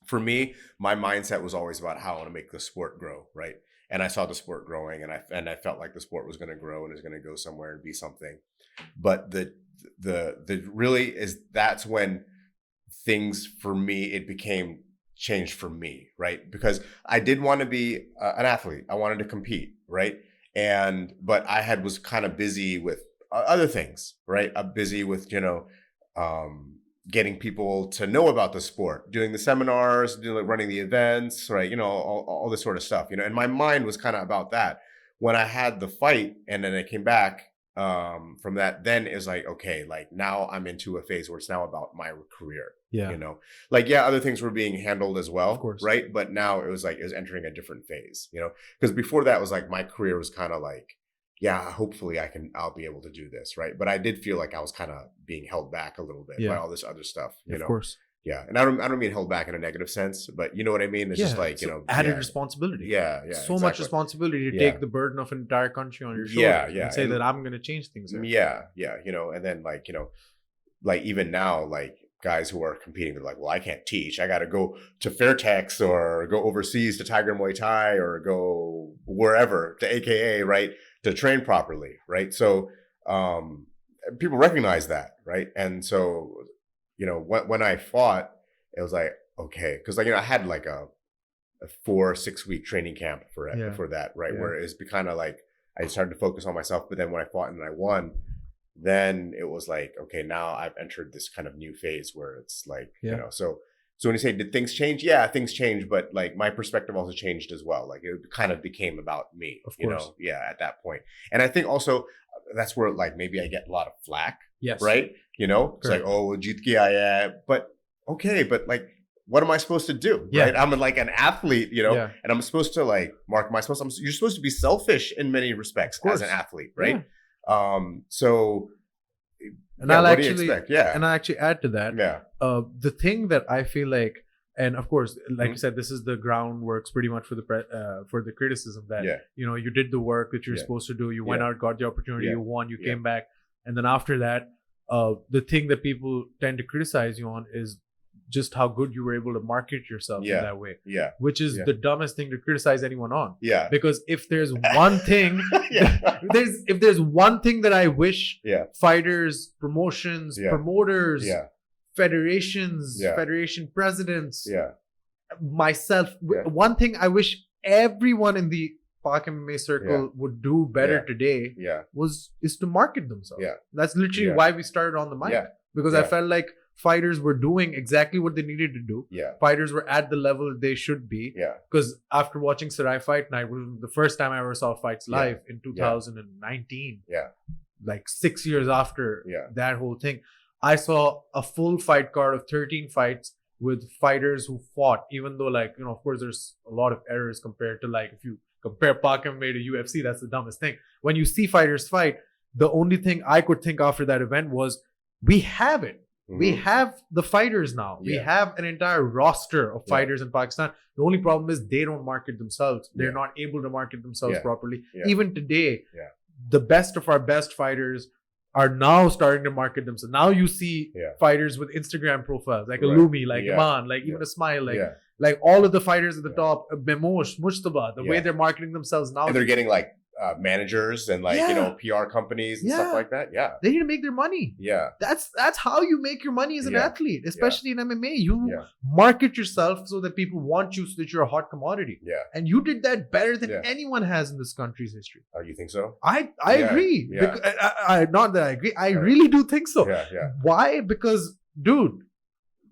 for me, my mindset was always about how I want to make the sport grow, right? And I saw the sport growing, and I felt like the sport was going to grow and is going to go somewhere and be something. But the really is that's when things for me, it became changed for me, right? Because I did want to be an athlete. I wanted to compete, right? But I was kind of busy with other things, right? I'm busy with, getting people to know about the sport, doing the seminars, running the events, right? All this sort of stuff, and my mind was kind of about that. When I had the fight and then I came back from that, then it's like, okay, like now I'm into a phase where it's now about my career. Yeah. Other things were being handled as well, of course, right? But now it was entering a different phase, because before that was like my career was kind of like, yeah, hopefully I'll be able to do this, right? But I did feel like I was kind of being held back a little bit by all this other stuff, Of course. Yeah. And I don't mean held back in a negative sense, but you know what I mean? It's just like, you so know, added yeah, responsibility. yeah, So much responsibility to Yeah. take the burden of an entire country on your shoulders Yeah. and say And- that I'm going to change things here. Yeah. You know, and then like, you know, like even now, like guys who are competing, they're like, well, I can't teach. I got to go to Fairtex or go overseas to Tiger Muay Thai or go wherever to AKA, right, to train properly, right? So people recognize that, right? And so, you know, when I fought, it was like, okay, because like, you know, I had like a 4-6 week training camp for it, Yeah. for that, right? Yeah. Where it's kind of like I started to focus on myself, but then when I fought and I won, then it was like, okay, now I've entered this kind of new phase where it's like, Yeah. you know, so when you say, did things change? Yeah, things changed, but like my perspective also changed as well. Like it kind of became about me, Of you course. know? Yeah, at that point. And I think also that's where like maybe I get a lot of flack, Yes. right? You know, it's Correct. like, oh, jeet kiya hai, but okay, but like, what am I supposed to do? Yeah. Right? I'm like an athlete, you know, Yeah. and I'm supposed to like you're supposed to be selfish in many respects Of as an course. athlete, right? So And yeah, I'll what do you actually, expect? Yeah. and I actually add to that, Yeah. the thing that I feel like, and of course, like Mhm. you said, this is the groundworks pretty much for the criticism that Yeah. you know you did the work that you're Yeah. supposed to do. You went Yeah. out, got the opportunity, Yeah. you won, you Yeah. came back, and then after that, the thing that people tend to criticize you on is just how good you were able to market yourself Yeah. in that way, Yeah. which is Yeah. the dumbest thing to criticize anyone on. Yeah. Because if there's one thing, Yeah. if there's one thing that I wish Yeah. fighters, promotions, Yeah. promoters, Yeah. federations, Yeah. federation presidents, Yeah. myself, Yeah. one thing I wish everyone in the Pak MMA circle would do better Yeah. today Yeah. is to market themselves. Yeah. That's literally Yeah. why we started on the mic. Yeah. Because I Yeah. felt like fighters were doing exactly what they needed to do. Yeah. Fighters were at the level they should be. Yeah. Because after watching Sarai Fight Night, was the first time I ever saw fights Yeah. live in 2019. Yeah. Like 6 years after Yeah. that whole thing, I saw a full fight card of 13 fights with fighters who fought, even though, like, you know, of course, there's a lot of errors compared to, like, if you compare Pak MMA to UFC, that's the dumbest thing. When you see fighters fight, the only thing I could think after that event was, we have it. We Mhm. have the fighters now. We Yeah. have an entire roster of Yeah. fighters in Pakistan. The only problem is they don't market themselves. They're Yeah. not able to market themselves Yeah. properly. Yeah. Even today, Yeah. the best of our best fighters are now starting to market themselves. Now you see Yeah. fighters with Instagram profiles like Right. Alumi, like Yeah. Iman, like even Yeah. a Smile, Yeah. like all of the fighters at the Yeah. top, Memosh, Mujtaba, the way Yeah. they're marketing themselves now. And they're getting like managers and like, you Yeah. know, PR companies and stuff Yeah. like that. Yeah. They need to make their money. Yeah. That's how you make your money as an Yeah. athlete, especially in MMA. You Yeah. market yourself so that people want you, so that you're a hot commodity. Yeah. And you did that better than Yeah. anyone has in this country's history. Oh, you think so? I Yeah. agree. Yeah. Not that I agree. I Yeah. really do think so. Yeah. Yeah. Why? Because, dude,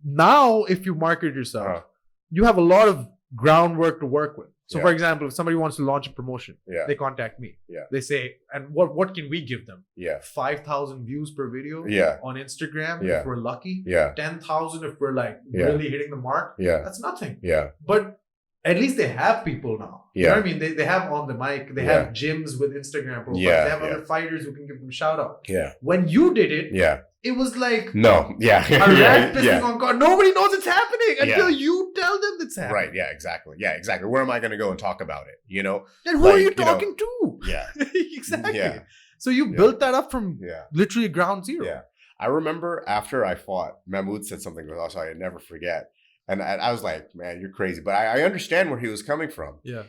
now if you market yourself, Uh-huh. you have a lot of groundwork to work with. So, Yeah. for example, if somebody wants to launch a promotion, Yeah. they contact me. Yeah. They say, and what can we give them? Yeah. 5,000 views per video Yeah. on Instagram Yeah. if we're lucky. Yeah. 10,000 if we're like Yeah. really hitting the mark. Yeah. That's nothing. Yeah. But at least they have people now. You know Yeah. what I mean? They have on the mic, they Yeah. have gyms with Instagram profiles. Yeah, They have yeah. other fighters who can give them shout out. Yeah. When you did it, Yeah. it was like No. Yeah. a rat yeah. pissing Yeah. on God. Nobody knows it's happening until Yeah. you tell them it's happening. Right. Yeah. Exactly. Yeah. Exactly. Where am I going to go and talk about it? You know? Then who Like, are you you know, talking to? Yeah. Exactly. Yeah. So you Yeah. built that up from Yeah. literally ground zero. Yeah. I remember after I fought, Mahmoud said something that also I never forget. And I was like, man, you're crazy. But I understand where he was coming from. Yeah.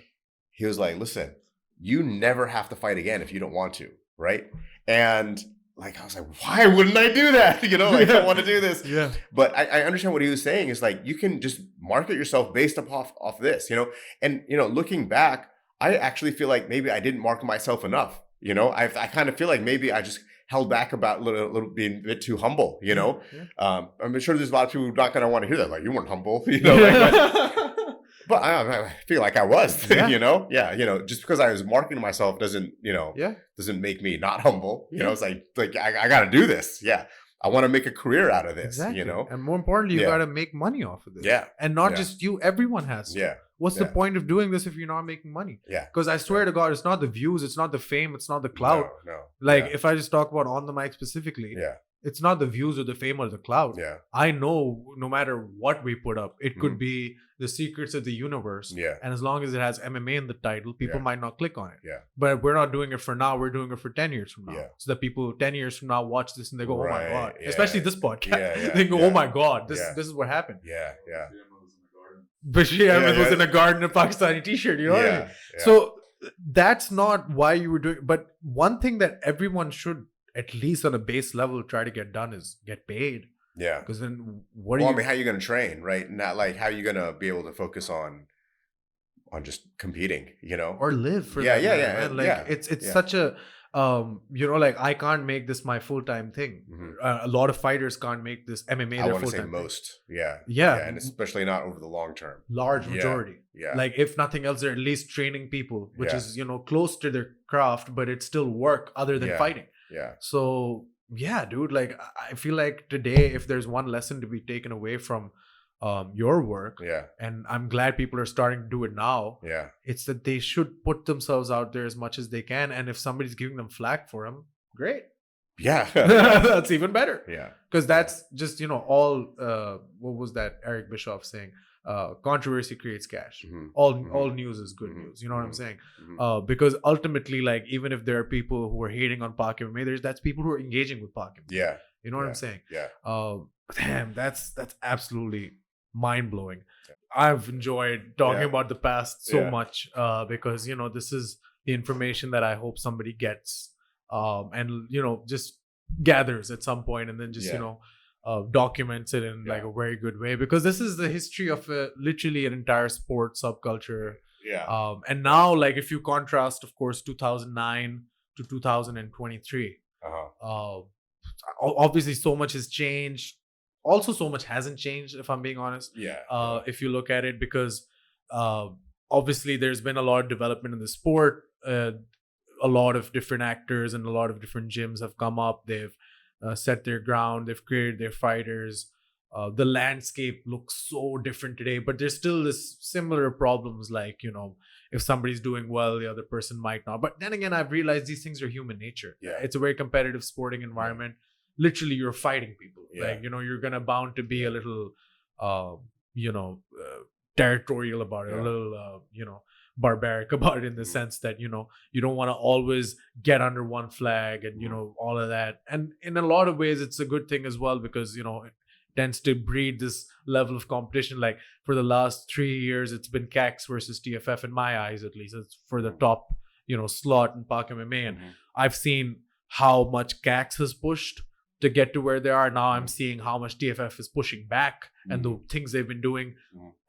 He was like, listen, you never have to fight again if you don't want to. Right. And like, I was like, why wouldn't I do that? You know, like, I don't want to do this. Yeah. But I understand what he was saying is like, you can just market yourself based off this, you know? And, you know, looking back, I actually feel like maybe I didn't market myself enough. You know, I kind of feel like maybe I just held back about a little being a bit too humble, you know? Yeah. I'm sure there's a lot of people who are not going to want to hear that. Like, you weren't humble, you know? Like, but I feel like I was, Yeah. you know? Yeah, you know, just because I was marketing myself doesn't, you know, Yeah. doesn't make me not humble. You know, it's like I got to do this. Yeah. I want to make a career out of this, Exactly. you know? And more importantly, you Yeah. got to make money off of this. Yeah. And not Yeah. just you, everyone has to. Yeah. What's the Yeah. point of doing this if you're not making money? Yeah. Because I swear to God, it's not the views, it's not the fame, it's not the clout. No. Like, Yeah. if I just talk about on the mic specifically, Yeah. it's not the views or the fame or the clout. Yeah. I know no matter what we put up, it could Mhm. be the secrets of the universe. Yeah. And as long as it has MMA in the title, people Yeah. might not click on it. Yeah. But we're not doing it for now. We're doing it for 10 years from now. Yeah. So that people 10 years from now watch this and they go, oh my Right, God. yeah. Especially this podcast. Yeah, yeah, They go, yeah. oh my God, this Yeah. is what happened. Yeah. Yeah. Bashir Ahmad was yeah. in a garden, a Pakistani t-shirt, you know what I mean? Yeah. So that's not why you were doing. But one thing that everyone should, at least on a base level, try to get done is get paid. Yeah. Because then what Well, do I you? mean, how are you going to train, right? Not like how are you going to be able to focus on just competing, you know? Or live for Yeah, that yeah, matter, yeah, man. Like yeah, it's yeah. such a you know, like I can't make this my full-time thing. Mhm. A lot of fighters can't make this MMA I their want to say full-time thing. most. Yeah. Yeah. And especially not over the long term. Large Yeah, majority. Yeah. Like if nothing else, they're at least training people, which Yeah. is, you know, close to their craft, but it's still work other than Yeah. fighting. Yeah. So yeah, dude, like I feel like today, if there's one lesson to be taken away from your work, Yeah. and I'm glad people are starting to do it now, Yeah. it's that they should put themselves out there as much as they can. And if somebody's giving them flack for them, great. Yeah. That's even better. Yeah. Because that's just, you know, all what was that Eric Bischoff saying? Controversy creates cash. Mhm. All news is good Mhm. news. You know what I'm Mhm. saying? Mhm. Because ultimately, like, even if there are people who are hating on Pak MMA, that's people who are engaging with Pak MMA. Yeah. You know what Yeah. I'm saying? Yeah. Damn, that's absolutely mind blowing. I've enjoyed talking Yeah. about the past so Yeah. much because, you know, this is the information that I hope somebody gets and, you know, just gathers at some point and then just, Yeah. you know, documents it in like Yeah. a very good way, because this is the history of literally an entire sport subculture. Yeah. And now, like, if you contrast, of course, 2009 to 2023, Uh-huh. obviously so much has changed. Also, so much hasn't changed, if I'm being honest. Yeah. If you look at it, because obviously there's been a lot of development in the sport. A lot of different actors and a lot of different gyms have come up. They've set their ground. They've created their fighters. The landscape looks so different today, but there's still this similar problems, like, you know, if somebody's doing well, the other person might not. But then again, I've realized these things are human nature. Yeah. It's a very competitive sporting environment. Literally, you're fighting people. Yeah. Like, you know, you're gonna bound to be a little, you know, territorial about it, a Yeah. little, you know, barbaric about it, in the sense that, you know, you don't want to always get under one flag and, you know, all of that. And in a lot of ways, it's a good thing as well, because, you know, it tends to breed this level of competition. Like for the last 3 years, it's been CAX versus TFF, in my eyes at least. It's for the top, you know, slot in Pak MMA. And I've seen how much CAX has pushed to get to where they are. Now I'm seeing how much TFF is pushing back and the things they've been doing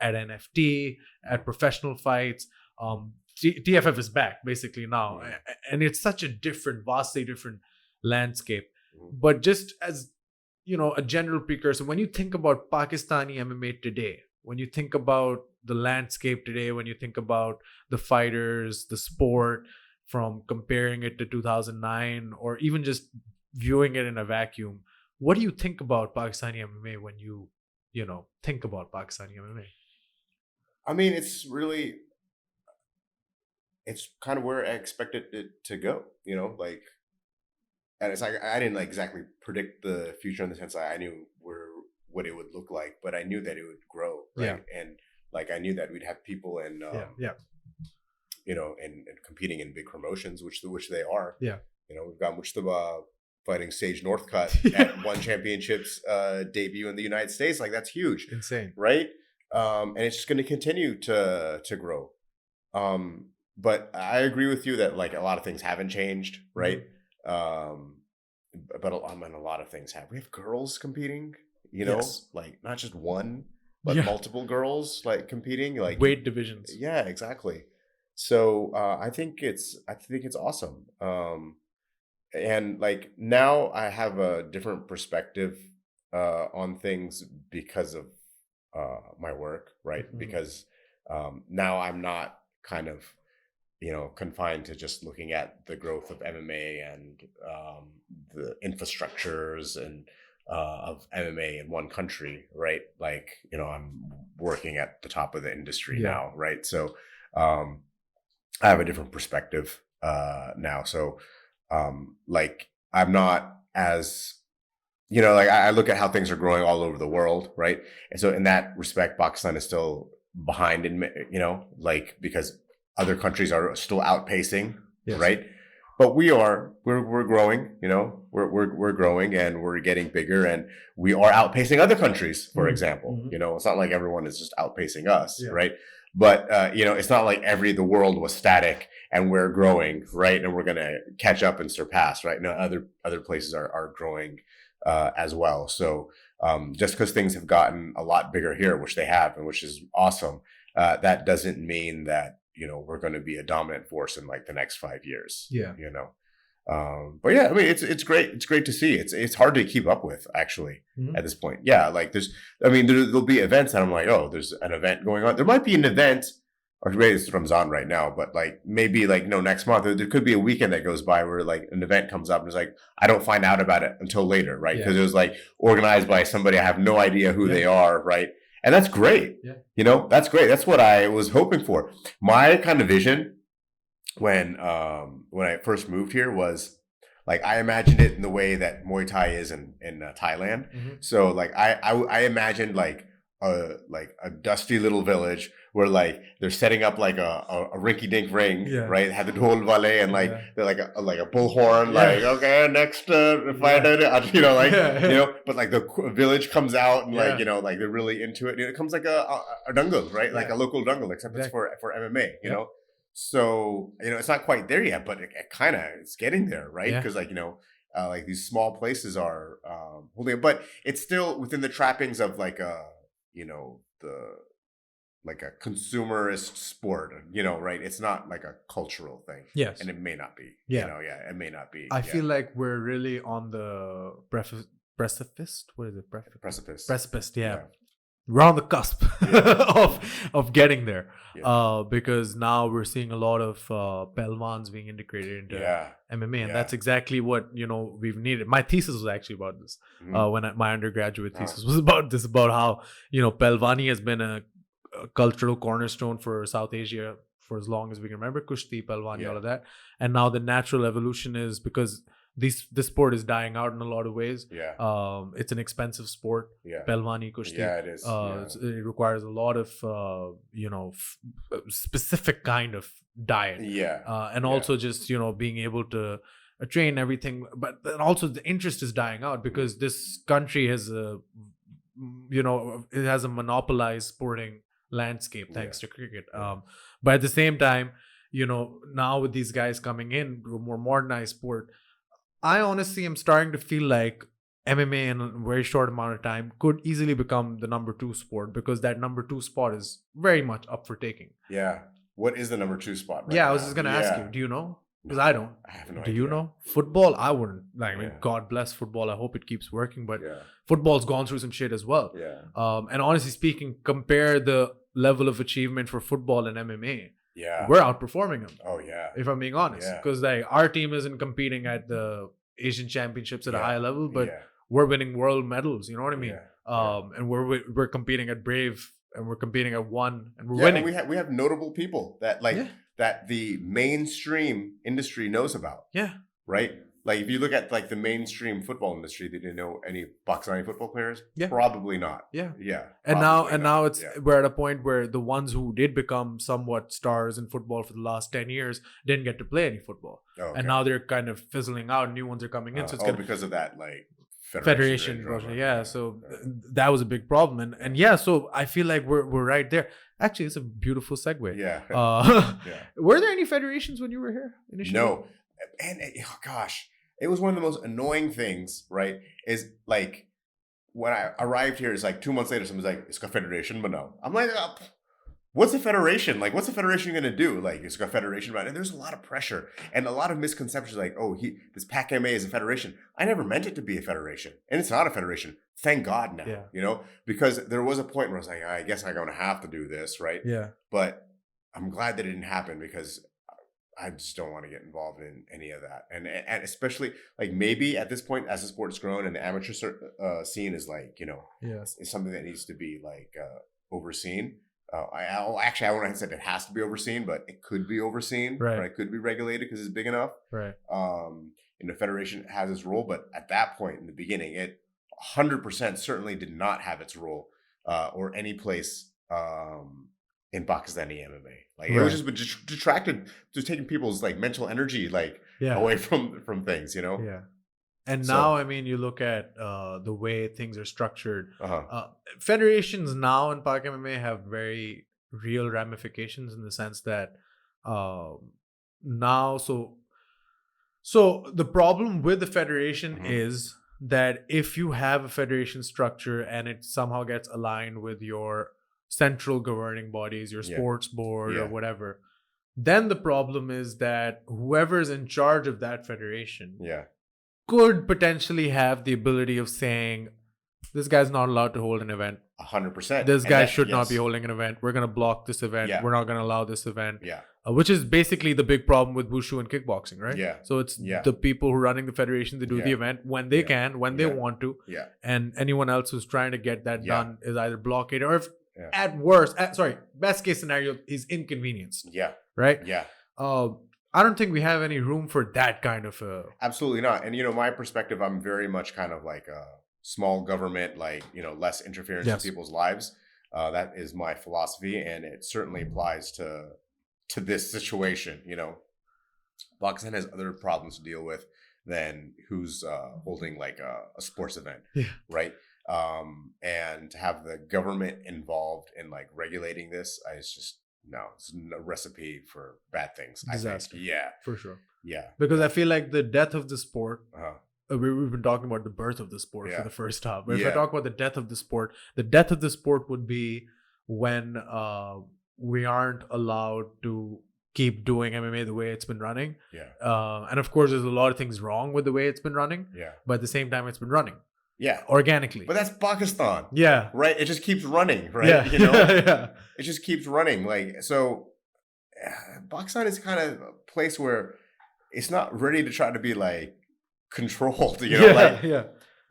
at NFT, at professional fights. TFF is back basically now. And it's such a different, vastly different landscape. But just as, you know, a general precursor, when you think about Pakistani MMA today, when you think about the landscape today, when you think about the fighters, the sport, from comparing it to 2009, or even just viewing it in a vacuum, what do you think about Pakistani MMA when you know, think about Pakistani MMA? I mean, it's kind of where I expected it to go, you know, like, and it's like, I didn't like exactly predict the future in the sense that I knew what it would look like, but I knew that it would grow. Right. Yeah. And like, I knew that we'd have people in, you know, and competing in big promotions, which they are. Yeah. You know, we've got Mujtaba fighting Sage Northcutt at One Championship's debut in the United States. Like, that's huge. Insane. Right. And it's just going to continue to grow. But I agree with you that like a lot of things haven't changed. Right. But a lot of things have. We have girls competing, you know, like not just one, but multiple girls like competing, like weight divisions. Yeah, exactly. So I think it's awesome. And like now I have a different perspective on things because of my work, right? Because now I'm not kind of, you know, confined to just looking at the growth of MMA and the infrastructures and of MMA in one country, right? Like, you know, I'm working at the top of the industry now, right? So I have a different perspective now. So like, I'm not as, like I look at how things are growing all over the world, right? And so in that respect, Pakistan is still behind in, like because other countries are still outpacing, Yes. right? But we're growing, we're growing and we're getting bigger and we are outpacing other countries, for example. It's not like everyone is just outpacing us, Yeah. right? But it's not like the world was static and we're growing, right? And we're gonna catch up and surpass, right? No, other places are growing as well. So just because things have gotten a lot bigger here, which they have, and which is awesome, that doesn't mean that we're going to be a dominant force in like the next 5 years. Yeah. But yeah, I mean, it's great. It's great to see. It's hard to keep up with actually at this point. Yeah, like there'll be events and I'm like, oh, there's an event going on. There might be an event, or maybe it's Ramzan right now, but like maybe like next month there could be a weekend that goes by where like an event comes up and it's like I don't find out about it until later, right? Because it was like organized by somebody I have no idea who they are, right? And that's great. Yeah. That's great. That's what I was hoping for. My kind of vision when I first moved here was like I imagined it in the way that Muay Thai is in Thailand. So like I imagined like a dusty little village where like they're setting up like a rinky dink ring, right? Have the dhol valet and like they're like a bullhorn, like okay, next fight, but like the village comes out and like like they're really into it. It comes like a dangle, right? Like a local dangle, except it's for MMA, So it's not quite there yet, but it kind of it's getting there, right? Because like like these small places are holding it, but it's still within the trappings of like like a consumerist sport, right? It's not like a cultural thing. Yes. And it may not be. It may not be. I feel like we're really on the precipice. What is it? Precipice. Precipice, yeah. We're on the cusp of getting there. Because now we're seeing a lot of Pelvans being integrated into MMA, and that's exactly what we've needed. My thesis was actually about this. My undergraduate thesis was about this, about how Pelvani has been a cultural cornerstone for South Asia for as long as we can remember. Kushti, Pelvani, all of that, and now the natural evolution is because this sport is dying out in a lot of ways. It's an expensive sport. Pelvani, Kushti. It is. It requires a lot of specific kind of diet. And also just being able to train everything, but then also the interest is dying out because this country has it has a monopolized sporting landscape thanks to cricket. But at the same time, now with these guys coming in, a more modernized sport, I honestly am starting to feel like MMA in a very short amount of time could easily become the number 2 sport, because that number 2 spot is very much up for taking. What is the number 2 spot right I now? was just going to ask you, do you know? Because I don't. I have no Do idea. you know? Football, I wouldn't. Like, I mean, God bless football. I hope it keeps working. But football's gone through some shit as well. And honestly speaking, compare the level of achievement for football and MMA. We're outperforming them. If I'm being honest. Because like our team isn't competing at the Asian Championships at a high level, but we're winning world medals. You know what I mean? And we're competing at Brave, and we're competing at One, and we're winning. And we have notable people that that the mainstream industry knows about. Right? Like if you look at like the mainstream football industry, did you know any Pakistani football players? Probably not. And now it's we're at a point where the ones who did become somewhat stars in football for the last 10 years didn't get to play any football. And now they're kind of fizzling out. New ones are coming in. So it's because of that like federation. So that was a big problem. And so I feel like we're right there. Actually, it's a beautiful segue. Were there any federations when you were here initially? No. And gosh, it was one of the most annoying things, right? Is like when I arrived here, it's like 2 months later, someone's like, it's a federation, but no. I'm like, what's a federation? Like, what's a federation going to do? Like, it's a federation, right? And there's a lot of pressure and a lot of misconceptions like, oh, this PAC MA is a federation. I never meant it to be a federation. And it's not a federation. Thank God now, because there was a point where I was like, I guess I'm going to have to do this, right? But I'm glad that it didn't happen because I just don't want to get involved in any of that. And especially like maybe at this point, as the sport has grown and the amateur scene is like, is something that needs to be like overseen. I wouldn't have said it has to be overseen, but it could be overseen, right? It could be regulated because it's big enough, right? The federation has its role, but at that point in the beginning, it 100% certainly did not have its role or any place in Pakistani MMA. Like it was just detracted, just taking people's like mental energy like away from things, you know. Yeah. And So- now, I mean, you look at the way things are structured. Uh-huh. Federations now in Pak MMA have very real ramifications in the sense that now, so the problem with the federation Mhm. is that if you have a federation structure and it somehow gets aligned with your central governing bodies, your Yeah. sports board Yeah. or whatever, then the problem is that whoever's in charge of that federation Yeah. could potentially have the ability of saying, this guy's not allowed to hold an event. 100%. This And guy that- should not be yes. holding an event. We're going to block this event. Yeah. We're not going to allow this event. Yeah. Which is basically the big problem with wushu and kickboxing, right? Yeah. So it's Yeah. the people who are running the federation, they do the Yeah. event when they Yeah. can, when they Yeah. want to. Yeah. And anyone else who's trying to get that Yeah. done is either blockaded or if Yeah. at worst, best case scenario is inconvenienced, Yeah. right? Yeah. I don't think we have any room for that kind of a... Absolutely not. And my perspective, I'm very much kind of like a small government, like less interference Yes. in people's lives. That is my philosophy, and it certainly applies to this situation. Pakistan has other problems to deal with than who's holding like a sports event, right? And to have the government involved in like regulating this, it's just it's a recipe for bad things. Disaster. I think. Yeah, For sure. yeah. Because I feel like the death of the sport, Uh-huh. we've been talking about the birth of the sport Yeah. for the first half. But if I Yeah. talk about the death of the sport would be when we aren't allowed to keep doing MMA the way it's been running. Yeah, And of course, there's a lot of things wrong with the way it's been running. yeah, But at the same time, it's been running yeah. organically. But that's Pakistan, Yeah. right? It just keeps running, right? Yeah. Yeah. It just keeps running. Like, so Pakistan is kind of a place where it's not ready to try to be like controlled,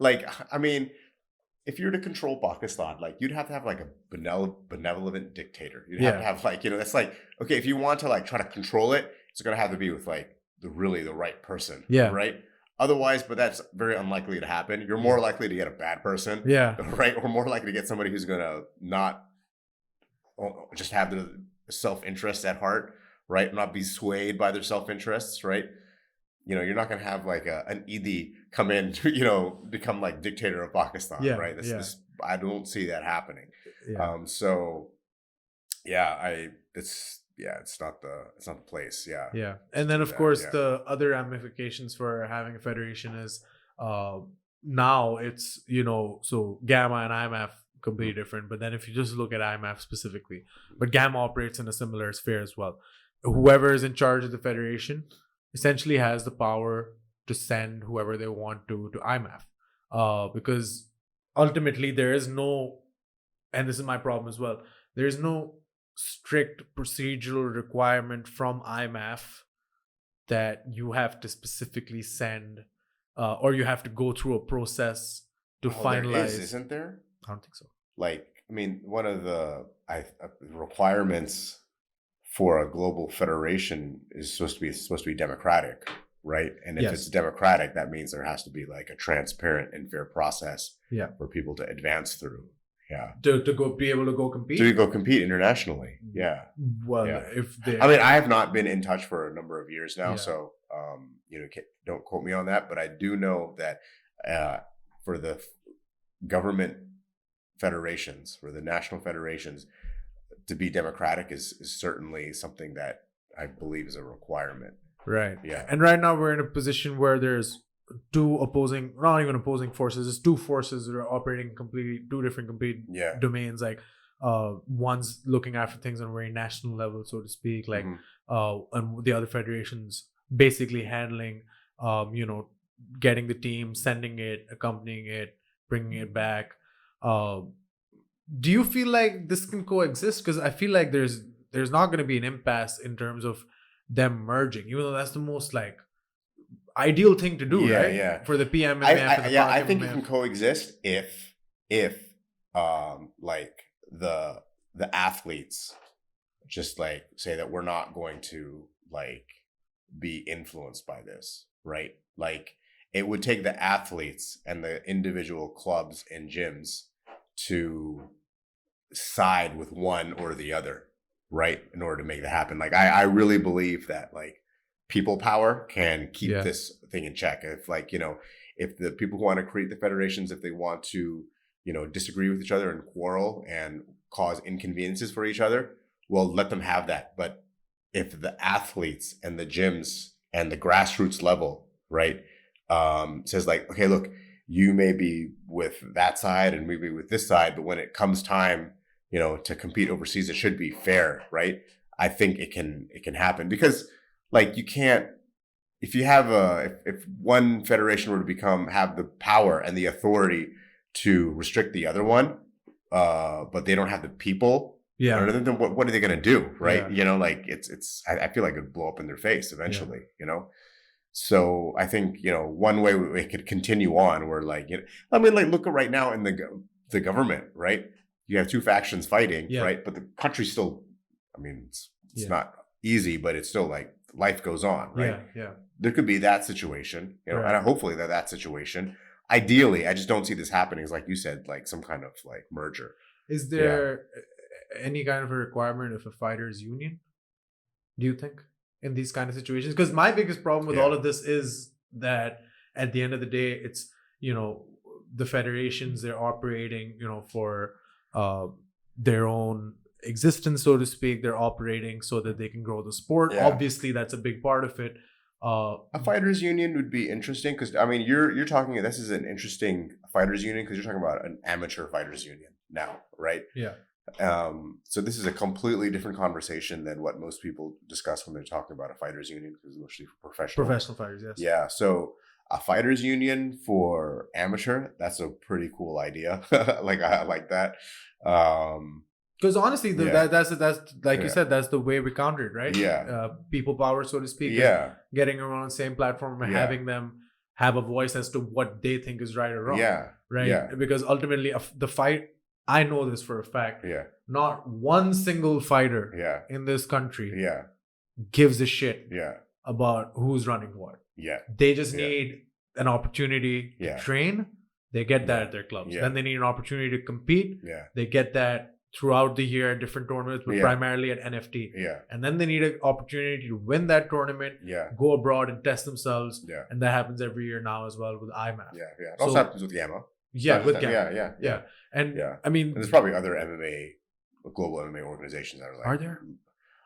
like I mean, if you were to control Pakistan, like you'd have to have like a benevolent dictator. You'd have to have like, that's like, okay, if you want to like try to control it, it's going to have to be with like the right person. Yeah. Right. Otherwise, but that's very unlikely to happen. You're more likely to get a bad person. Yeah. Right. Or more likely to get somebody who's going to not just have the self-interest at heart, right? Not be swayed by their self-interests, right? You're not going to have like an Eidi come in to, become like dictator of Pakistan, Yeah, right? I don't see that happening. Yeah. So yeah, it's not the place. Yeah. Yeah. And then, of Yeah, course, yeah. the other ramifications for having a federation is now it's, so Gamma and IMF completely different. But then if you just look at IMF specifically, but Gamma operates in a similar sphere as well. Whoever is in charge of the federation essentially has the power to send whoever they want to IMF. Because ultimately there is no, and this is my problem as well, there is no strict procedural requirement from IMF that you have to specifically send or you have to go through a process to finalize. There is, isn't there? I don't think so. Like, I mean, one of the requirements for a global federation is supposed to be democratic, right? And if it's democratic, that means there has to be like a transparent and fair process for people to advance through. Yeah. To be able to go compete? To go compete internationally. Yeah. Well, Yeah. if they... I mean, I have not been in touch for a number of years now, Yeah. so don't quote me on that, but I do know that for the government federations, for the national federations, to be democratic is certainly something that I believe is a requirement. Right. Yeah. And right now we're in a position where there's not even opposing forces, it's two forces that are operating completely two different complete domains. Like one's looking after things on a very national level, so to speak, like and the other federations basically handling getting the team, sending it, accompanying it, bringing it back. Do you feel like this can coexist? Because I feel like there's not going to be an impasse in terms of them merging, even though that's the most like ideal thing to do, right? Yeah. For the PM. I think it can coexist if like the athletes just like say that we're not going to like be influenced by this, right? Like it would take the athletes and the individual clubs and gyms to side with one or the other, right? In order to make that happen. Like I really believe that like people power can keep Yeah. this thing in check. If like, if the people who want to create the federations, if they want to, disagree with each other and quarrel and cause inconveniences for each other, well, let them have that. But if the athletes and the gyms and the grassroots level, right, says like, okay, look, you may be with that side and maybe with this side, but when it comes time, to compete overseas, it should be fair, right? I think it can happen because like you can't, if you have if one federation were to have the power and the authority to restrict the other one, but they don't have the people, Yeah. then what are they going to do, right? Yeah. Like I feel like it'd blow up in their face eventually, So I think one way we could continue on, where like I mean, like look at right now in the government, right? You have two factions fighting, Yeah. right? But the country's still, I mean, it's Yeah. not easy, but it's still like life goes on, right? Yeah. There could be that situation, Right. and hopefully that situation. Ideally, I just don't see this happening. It's like you said, like some kind of like merger. Is there any kind of a requirement of a fighters union? Do you think in these kind of situations? Because my biggest problem with Yeah. all of this is that at the end of the day, it's the federations, they're operating for their own existence, so to speak. They're operating so that they can grow the sport. Yeah. Obviously, that's a big part of it. A fighters union would be interesting because I mean you're talking. This is an interesting fighters union because you're talking about an amateur fighters union now, right? Yeah. So this is a completely different conversation than what most people discuss when they're talking about a fighters union, because it's mostly for Professional fighters, yes. Yeah. So a fighters union for amateur, that's a pretty cool idea. Like I like that. Because honestly, Yeah. that's like Yeah. you said, that's the way we counter it, right? Yeah. People power, so to speak. is Yeah. Getting around the same platform and Yeah. having them have a voice as to what they think is right or wrong. Yeah. Right? Yeah. Because ultimately, the fight, I know this for a fact, Yeah. not one single fighter Yeah. in this country Yeah. gives a shit Yeah. about who's running what. Yeah. They just Yeah. need an opportunity Yeah. to train. They get that Yeah. at their clubs. Yeah. Then they need an opportunity to compete. Yeah. They get that throughout the year at different tournaments, but Yeah. primarily at NFT. Yeah. And then they need an opportunity to win that tournament, Yeah. go abroad and test themselves. Yeah. And that happens every year now as well with IMAF. Yeah. Yeah. It So- also happens with Yama. Yeah, Not with just that- Gamma. Yeah. Yeah. And Yeah. I mean, And there's probably other MMA, global MMA organizations that are like. are there?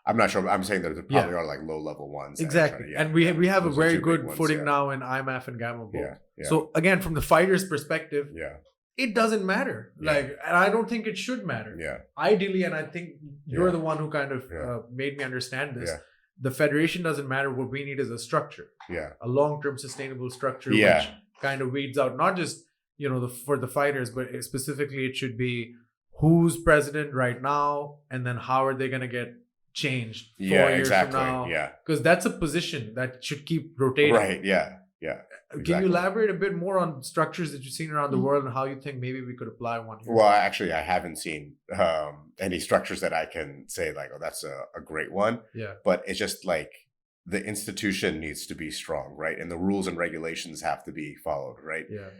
I'm not sure. But I'm saying that there probably are like low level ones. that are Exactly. trying to- And we have a Those are very two big good ones, footing yeah. now in IMAF and Gamma both. Yeah. Yeah. So again, from the fighter's perspective, yeah. it doesn't matter. Yeah. And I don't think it should matter. Yeah. Ideally, and I think you're Yeah. the one who kind of Yeah. made me understand this. Yeah. The federation doesn't matter. What we need is a structure, Yeah. a long-term sustainable structure, Yeah. which kind of weeds out not just for the fighters, but specifically it should be who's president right now, and then how are they going to get changed 4 Yeah. years Exactly. from now? Yeah. Because that's a position that should keep rotating. Right. Yeah. Yeah. Can Exactly. you elaborate a bit more on structures that you've seen around the world and how you think maybe we could apply one here? Well, actually, I haven't seen any structures that I can say like, oh, that's a great one. Yeah. But it's just like the institution needs to be strong, right? And the rules and regulations have to be followed, right? Yeah.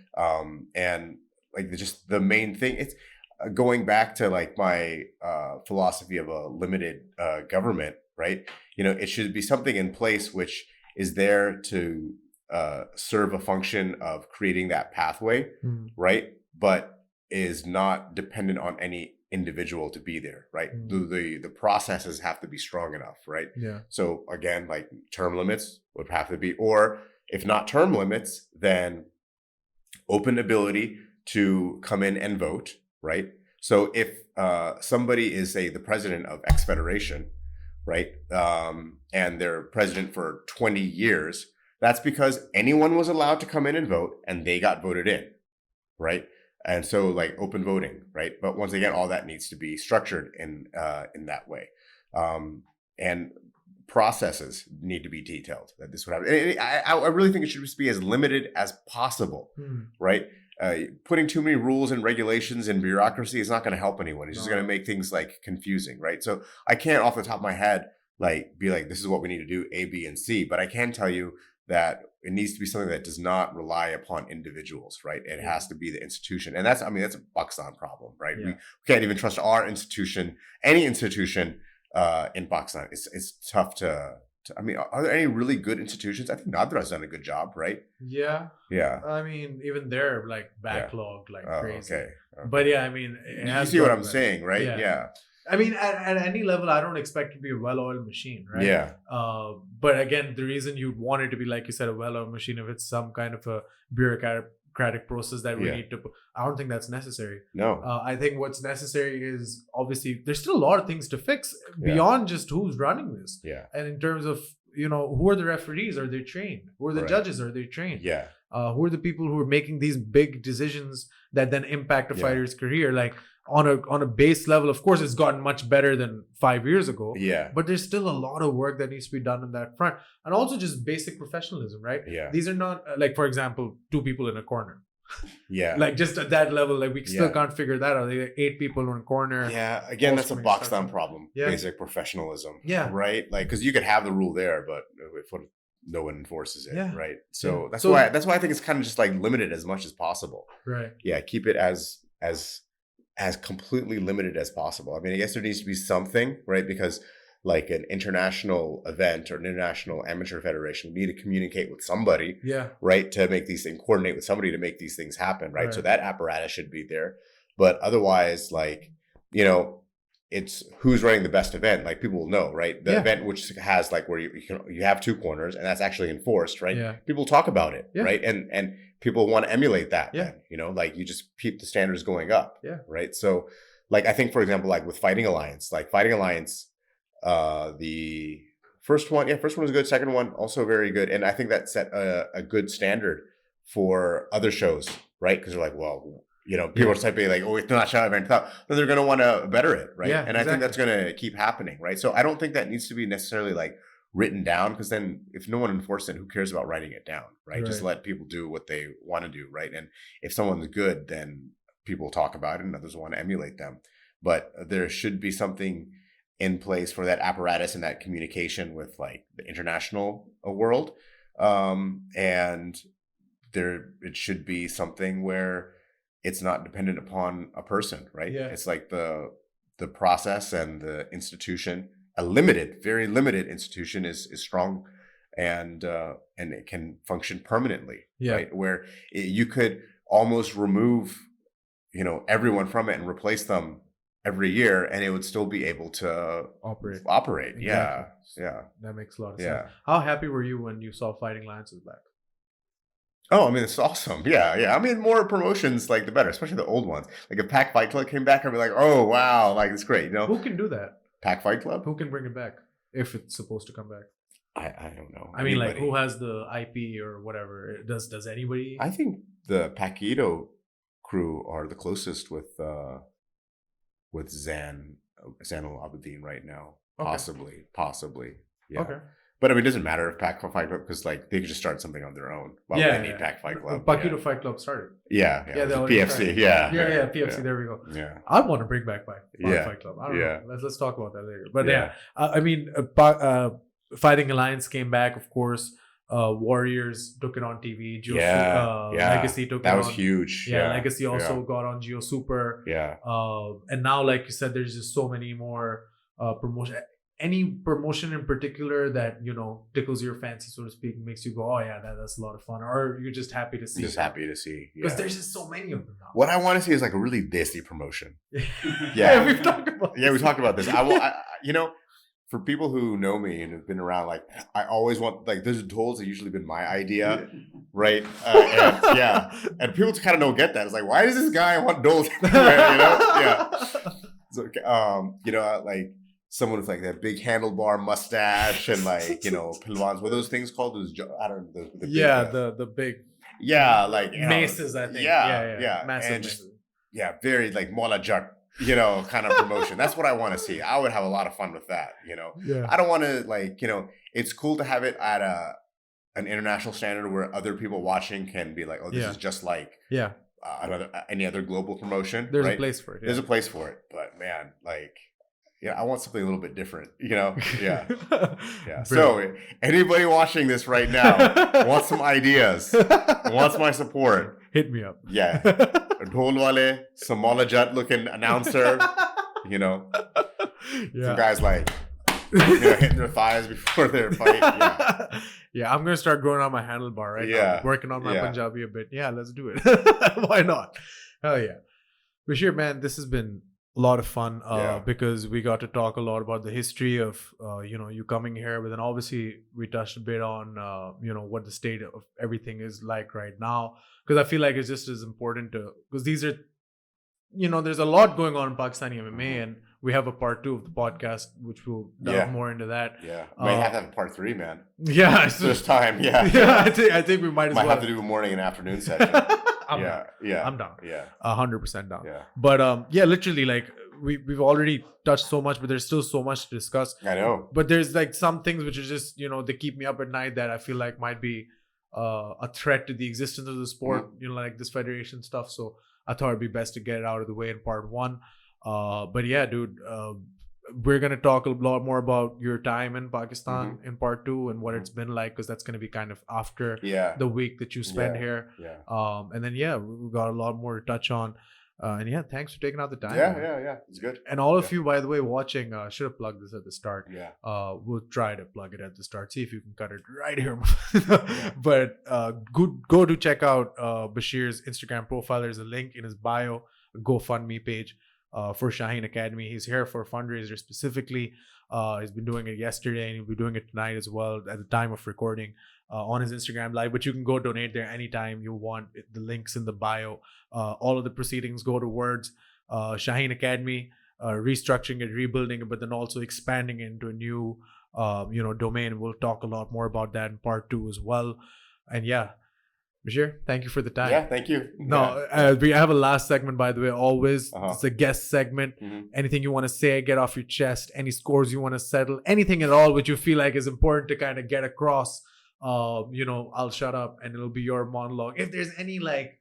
And like just the main thing, it's going back to like my philosophy of a limited government, right? It should be something in place which is there to serve a function of creating that pathway, Mm. right? But is not dependent on any individual to be there, right? The processes have to be strong enough, right? Yeah. So again, like term limits would have to be, or if not term limits, then open ability to come in and vote, right? So if somebody is, say, the president of X federation, right, and they're president for 20 years, that's because anyone was allowed to come in and vote, and they got voted in, right? And so, like open voting, right? But once again, all that needs to be structured in that way, and processes need to be detailed. That this would happen. And I really think it should just be as limited as possible, Mm. right? Putting too many rules and regulations and bureaucracy is not going to help anyone. It's just No. going to make things like confusing, right? So I can't, off the top of my head, like be like, this is what we need to do, A, B, and C. But I can tell you that it needs to be something that does not rely upon individuals, right? It has to be the institution. And that's a Pakistan problem, right? Yeah. We can't even trust our institution, any institution in Pakistan. It's tough to, I mean, are there any really good institutions? I think Nadra's done a good job, right? Yeah. Yeah. I mean, even they're like backlogged like Oh, crazy. okay. But yeah, I mean, it You has see what gotten I'm better. saying, right? Yeah. Yeah. I mean, at any level, I don't expect it to be a well-oiled machine, right? Yeah. But again, the reason you'd want it to be, like you said, a well-oiled machine, if it's some kind of a bureaucratic process that we need to put, I don't think that's necessary. No. I think what's necessary is, obviously, there's still a lot of things to fix beyond just who's running this. Yeah. And in terms of, who are the referees? Are they trained? Who are the judges? Are they trained? Yeah. Who are the people who are making these big decisions that then impact a fighter's career? Like, on a base level, of course, it's gotten much better than 5 years ago. Yeah. But there's still a lot of work that needs to be done on that front. And also just basic professionalism, right? Yeah. These are not, like, for example, 2 people in a corner. Yeah. Like, just at that level, like, we still can't figure that out. Like, 8 people in a corner. Yeah. Again, that's a Pakistan problem. Yeah. Basic professionalism. Yeah. Right? Like, because you could have the rule there, but if no one enforces it, right? So that's why I think it's kind of just like limited as much as possible. Right. Yeah. Keep it as completely limited as possible. I mean, I guess there needs to be something, right? Because like an international event or an international amateur federation, we need to communicate with somebody, right? To make these things, coordinate with somebody to make these things happen, right? So that apparatus should be there. But otherwise, like, it's who's running the best event. Like, people will know, right? The event which has like where you have 2 corners and that's actually enforced, right? Yeah. People talk about it, right? And people want to emulate that. Yeah. Then, like you just keep the standards going up. Yeah. Right. So like, I think, for example, like with Fighting Alliance, the first one was good. Second one also very good. And I think that set a good standard for other shows, right? Because they're like, well, people are typing like, oh, it's not Shah event. Then they're going to want to better it, right? Yeah, and I think that's going to keep happening, right? So I don't think that needs to be necessarily like written down, because then if no one enforces it, who cares about writing it down, right? Just let people do what they want to do, right? And if someone's good, then people talk about it and others want to emulate them. But there should be something in place for that apparatus and that communication with like the international world. And it should be something where it's not dependent upon a person, right? Yeah. It's like the process and the institution, a limited, very limited institution is strong and it can function permanently, right? Where you could almost remove, everyone from it and replace them every year, and it would still be able to operate. Exactly. Yeah. That makes a lot of sense. How happy were you when you saw Fighting Alliance was back? Oh, I mean, it's awesome. Yeah. I mean, more promotions, like the better, especially the old ones. Like if Pac Fight Club came back, I'd be like, oh wow, like it's great. Who can do that? Pac Fight Club? Who can bring it back if it's supposed to come back? I don't know. I mean, like, who has the IP or whatever? Does anybody? I think the Paquito crew are the closest with Zainul Abidin right now. Okay. Possibly. Yeah. Okay. But I mean, it doesn't matter if Pac Fight Club, because like they could just start something on their own. Why would they need Pac Fight Club? Paquito Fight Club started. Yeah. PFC. Yeah, PFC. There we go. Yeah. I want to bring back Fight Club. I don't know. Let's talk about that later. But I mean, Fighting Alliance came back, of course. Warriors took it on TV. Legacy took it on. That was huge. Yeah, Legacy also got on Geo Super. Yeah. And now, like you said, there's just so many more promotion. Any promotion in particular that tickles your fancy, so to speak, makes you go, oh yeah, that's a lot of fun, or you're just happy to see? Happy to see, because there's just so many of them now. What I want to see is like a really desi promotion. We've talked about. We talked about this. For people who know me and have been around, like I always want, like, those tools have usually been my idea, right? And people kind of don't get that. It's like, why does this guy want doles everywhere? So, like someone with like that big handlebar mustache and like pilwans. What are those things called? I don't know. The big. Yeah, like maces. I think. Yeah. Massive and maces. Very like mola jar. Kind of promotion. That's what I want to see. I would have a lot of fun with that. I don't want to like, it's cool to have it at an international standard where other people watching can be like, oh, this is just like any other global promotion. There's a place for it. There's a place for it. But man, like, yeah, I want something a little bit different, you know? Yeah. Yeah. Brilliant. So anybody watching this right now wants some ideas, wants my support. Hit me up. Yeah. A dhol wale, Samala Jat looking announcer, you know, some guys like, hitting their thighs before their fight. Yeah. Yeah, I'm gonna start growing on my handlebar right now. Working on my Punjabi a bit. Yeah, let's do it. Why not? Hell yeah. Bashir, man, this has been a lot of fun because we got to talk a lot about the history of you coming here, but then obviously we touched a bit on what the state of everything is like right now, because I feel like it's just as important to, because these are, there's a lot going on in Pakistani MMA, and we have a part 2 of the podcast which will delve more into that. Might have to have a part 3, man. This time. I think we might as well have to do a morning and afternoon session. I'm down. 100% down. But literally, like we've already touched so much, but there's still so much to discuss. I know. But there's like some things which are just, they keep me up at night that I feel like might be a threat to the existence of the sport, like this federation stuff. So I thought it'd be best to get it out of the way in part 1. But yeah, dude, we're going to talk a lot more about your time in Pakistan in part 2 and what it's been like, because that's going to be kind of after the week that you spend here. And then, we got a lot more to touch on. And thanks for taking out the time. Yeah. It's good. And all of you, by the way, watching, should have plugged this at the start. We'll try to plug it at the start. See if you can cut it right here. But go to check out Bashir's Instagram profile. There's a link in his bio, a GoFundMe page. For Shaheen Academy. He's here for a fundraiser specifically. He's been doing it yesterday and he'll be doing it tonight as well at the time of recording on his Instagram live. But you can go donate there anytime you want. The link's in the bio. All of the proceedings go towards Shaheen Academy, restructuring it, rebuilding it, but then also expanding it into a new domain. We'll talk a lot more about that in part 2 as well. And Bashir, thank you for the time. Yeah, thank you. We have a last segment, by the way, always. It's a guest segment. Anything you want to say, get off your chest, any scores you want to settle, anything at all which you feel like is important to kind of get across, I'll shut up and it'll be your monologue. If there's any like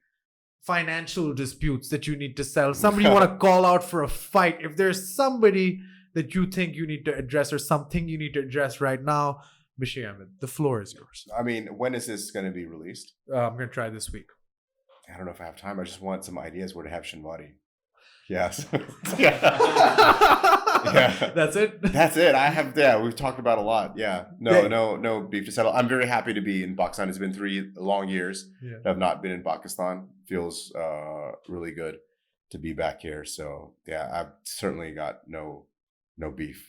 financial disputes that you need to settle, somebody you want to call out for a fight, if there's somebody that you think you need to address or something you need to address right now, Bashir Ahmed, the floor is yours. I mean, when is this going to be released? I'm going to try this week. I don't know if I have time. I just want some ideas where to have Shinwari. Yes. That's it? That's it. We've talked about a lot. No beef to settle. I'm very happy to be in Pakistan. It's been 3 long years that I've not been in Pakistan. Feels really good to be back here. So, I've certainly got no beef.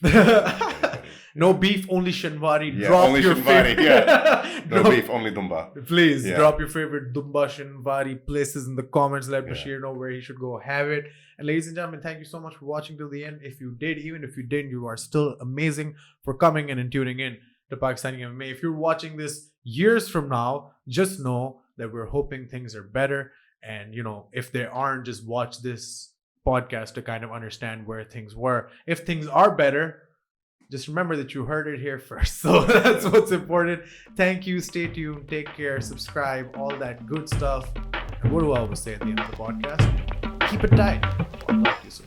No beef, only Shinwari. Yeah, drop only your Shinwari. favorite. No beef, only Dumba. Please drop your favorite Dumba Shinwari places in the comments. Let Bashir know where he should go have it. And ladies and gentlemen, thank you so much for watching till the end. If you did, even if you didn't, you are still amazing for coming in and tuning in to Pakistani MMA. If you're watching this years from now, just know that we're hoping things are better. And, if they aren't, just watch this podcast to kind of understand where things were. If things are better, just remember that you heard it here first. So that's what's important. Thank you. Stay tuned. Take care. Subscribe. All that good stuff. And what do I always say at the end of the podcast? Keep it tight. I'll talk to you soon.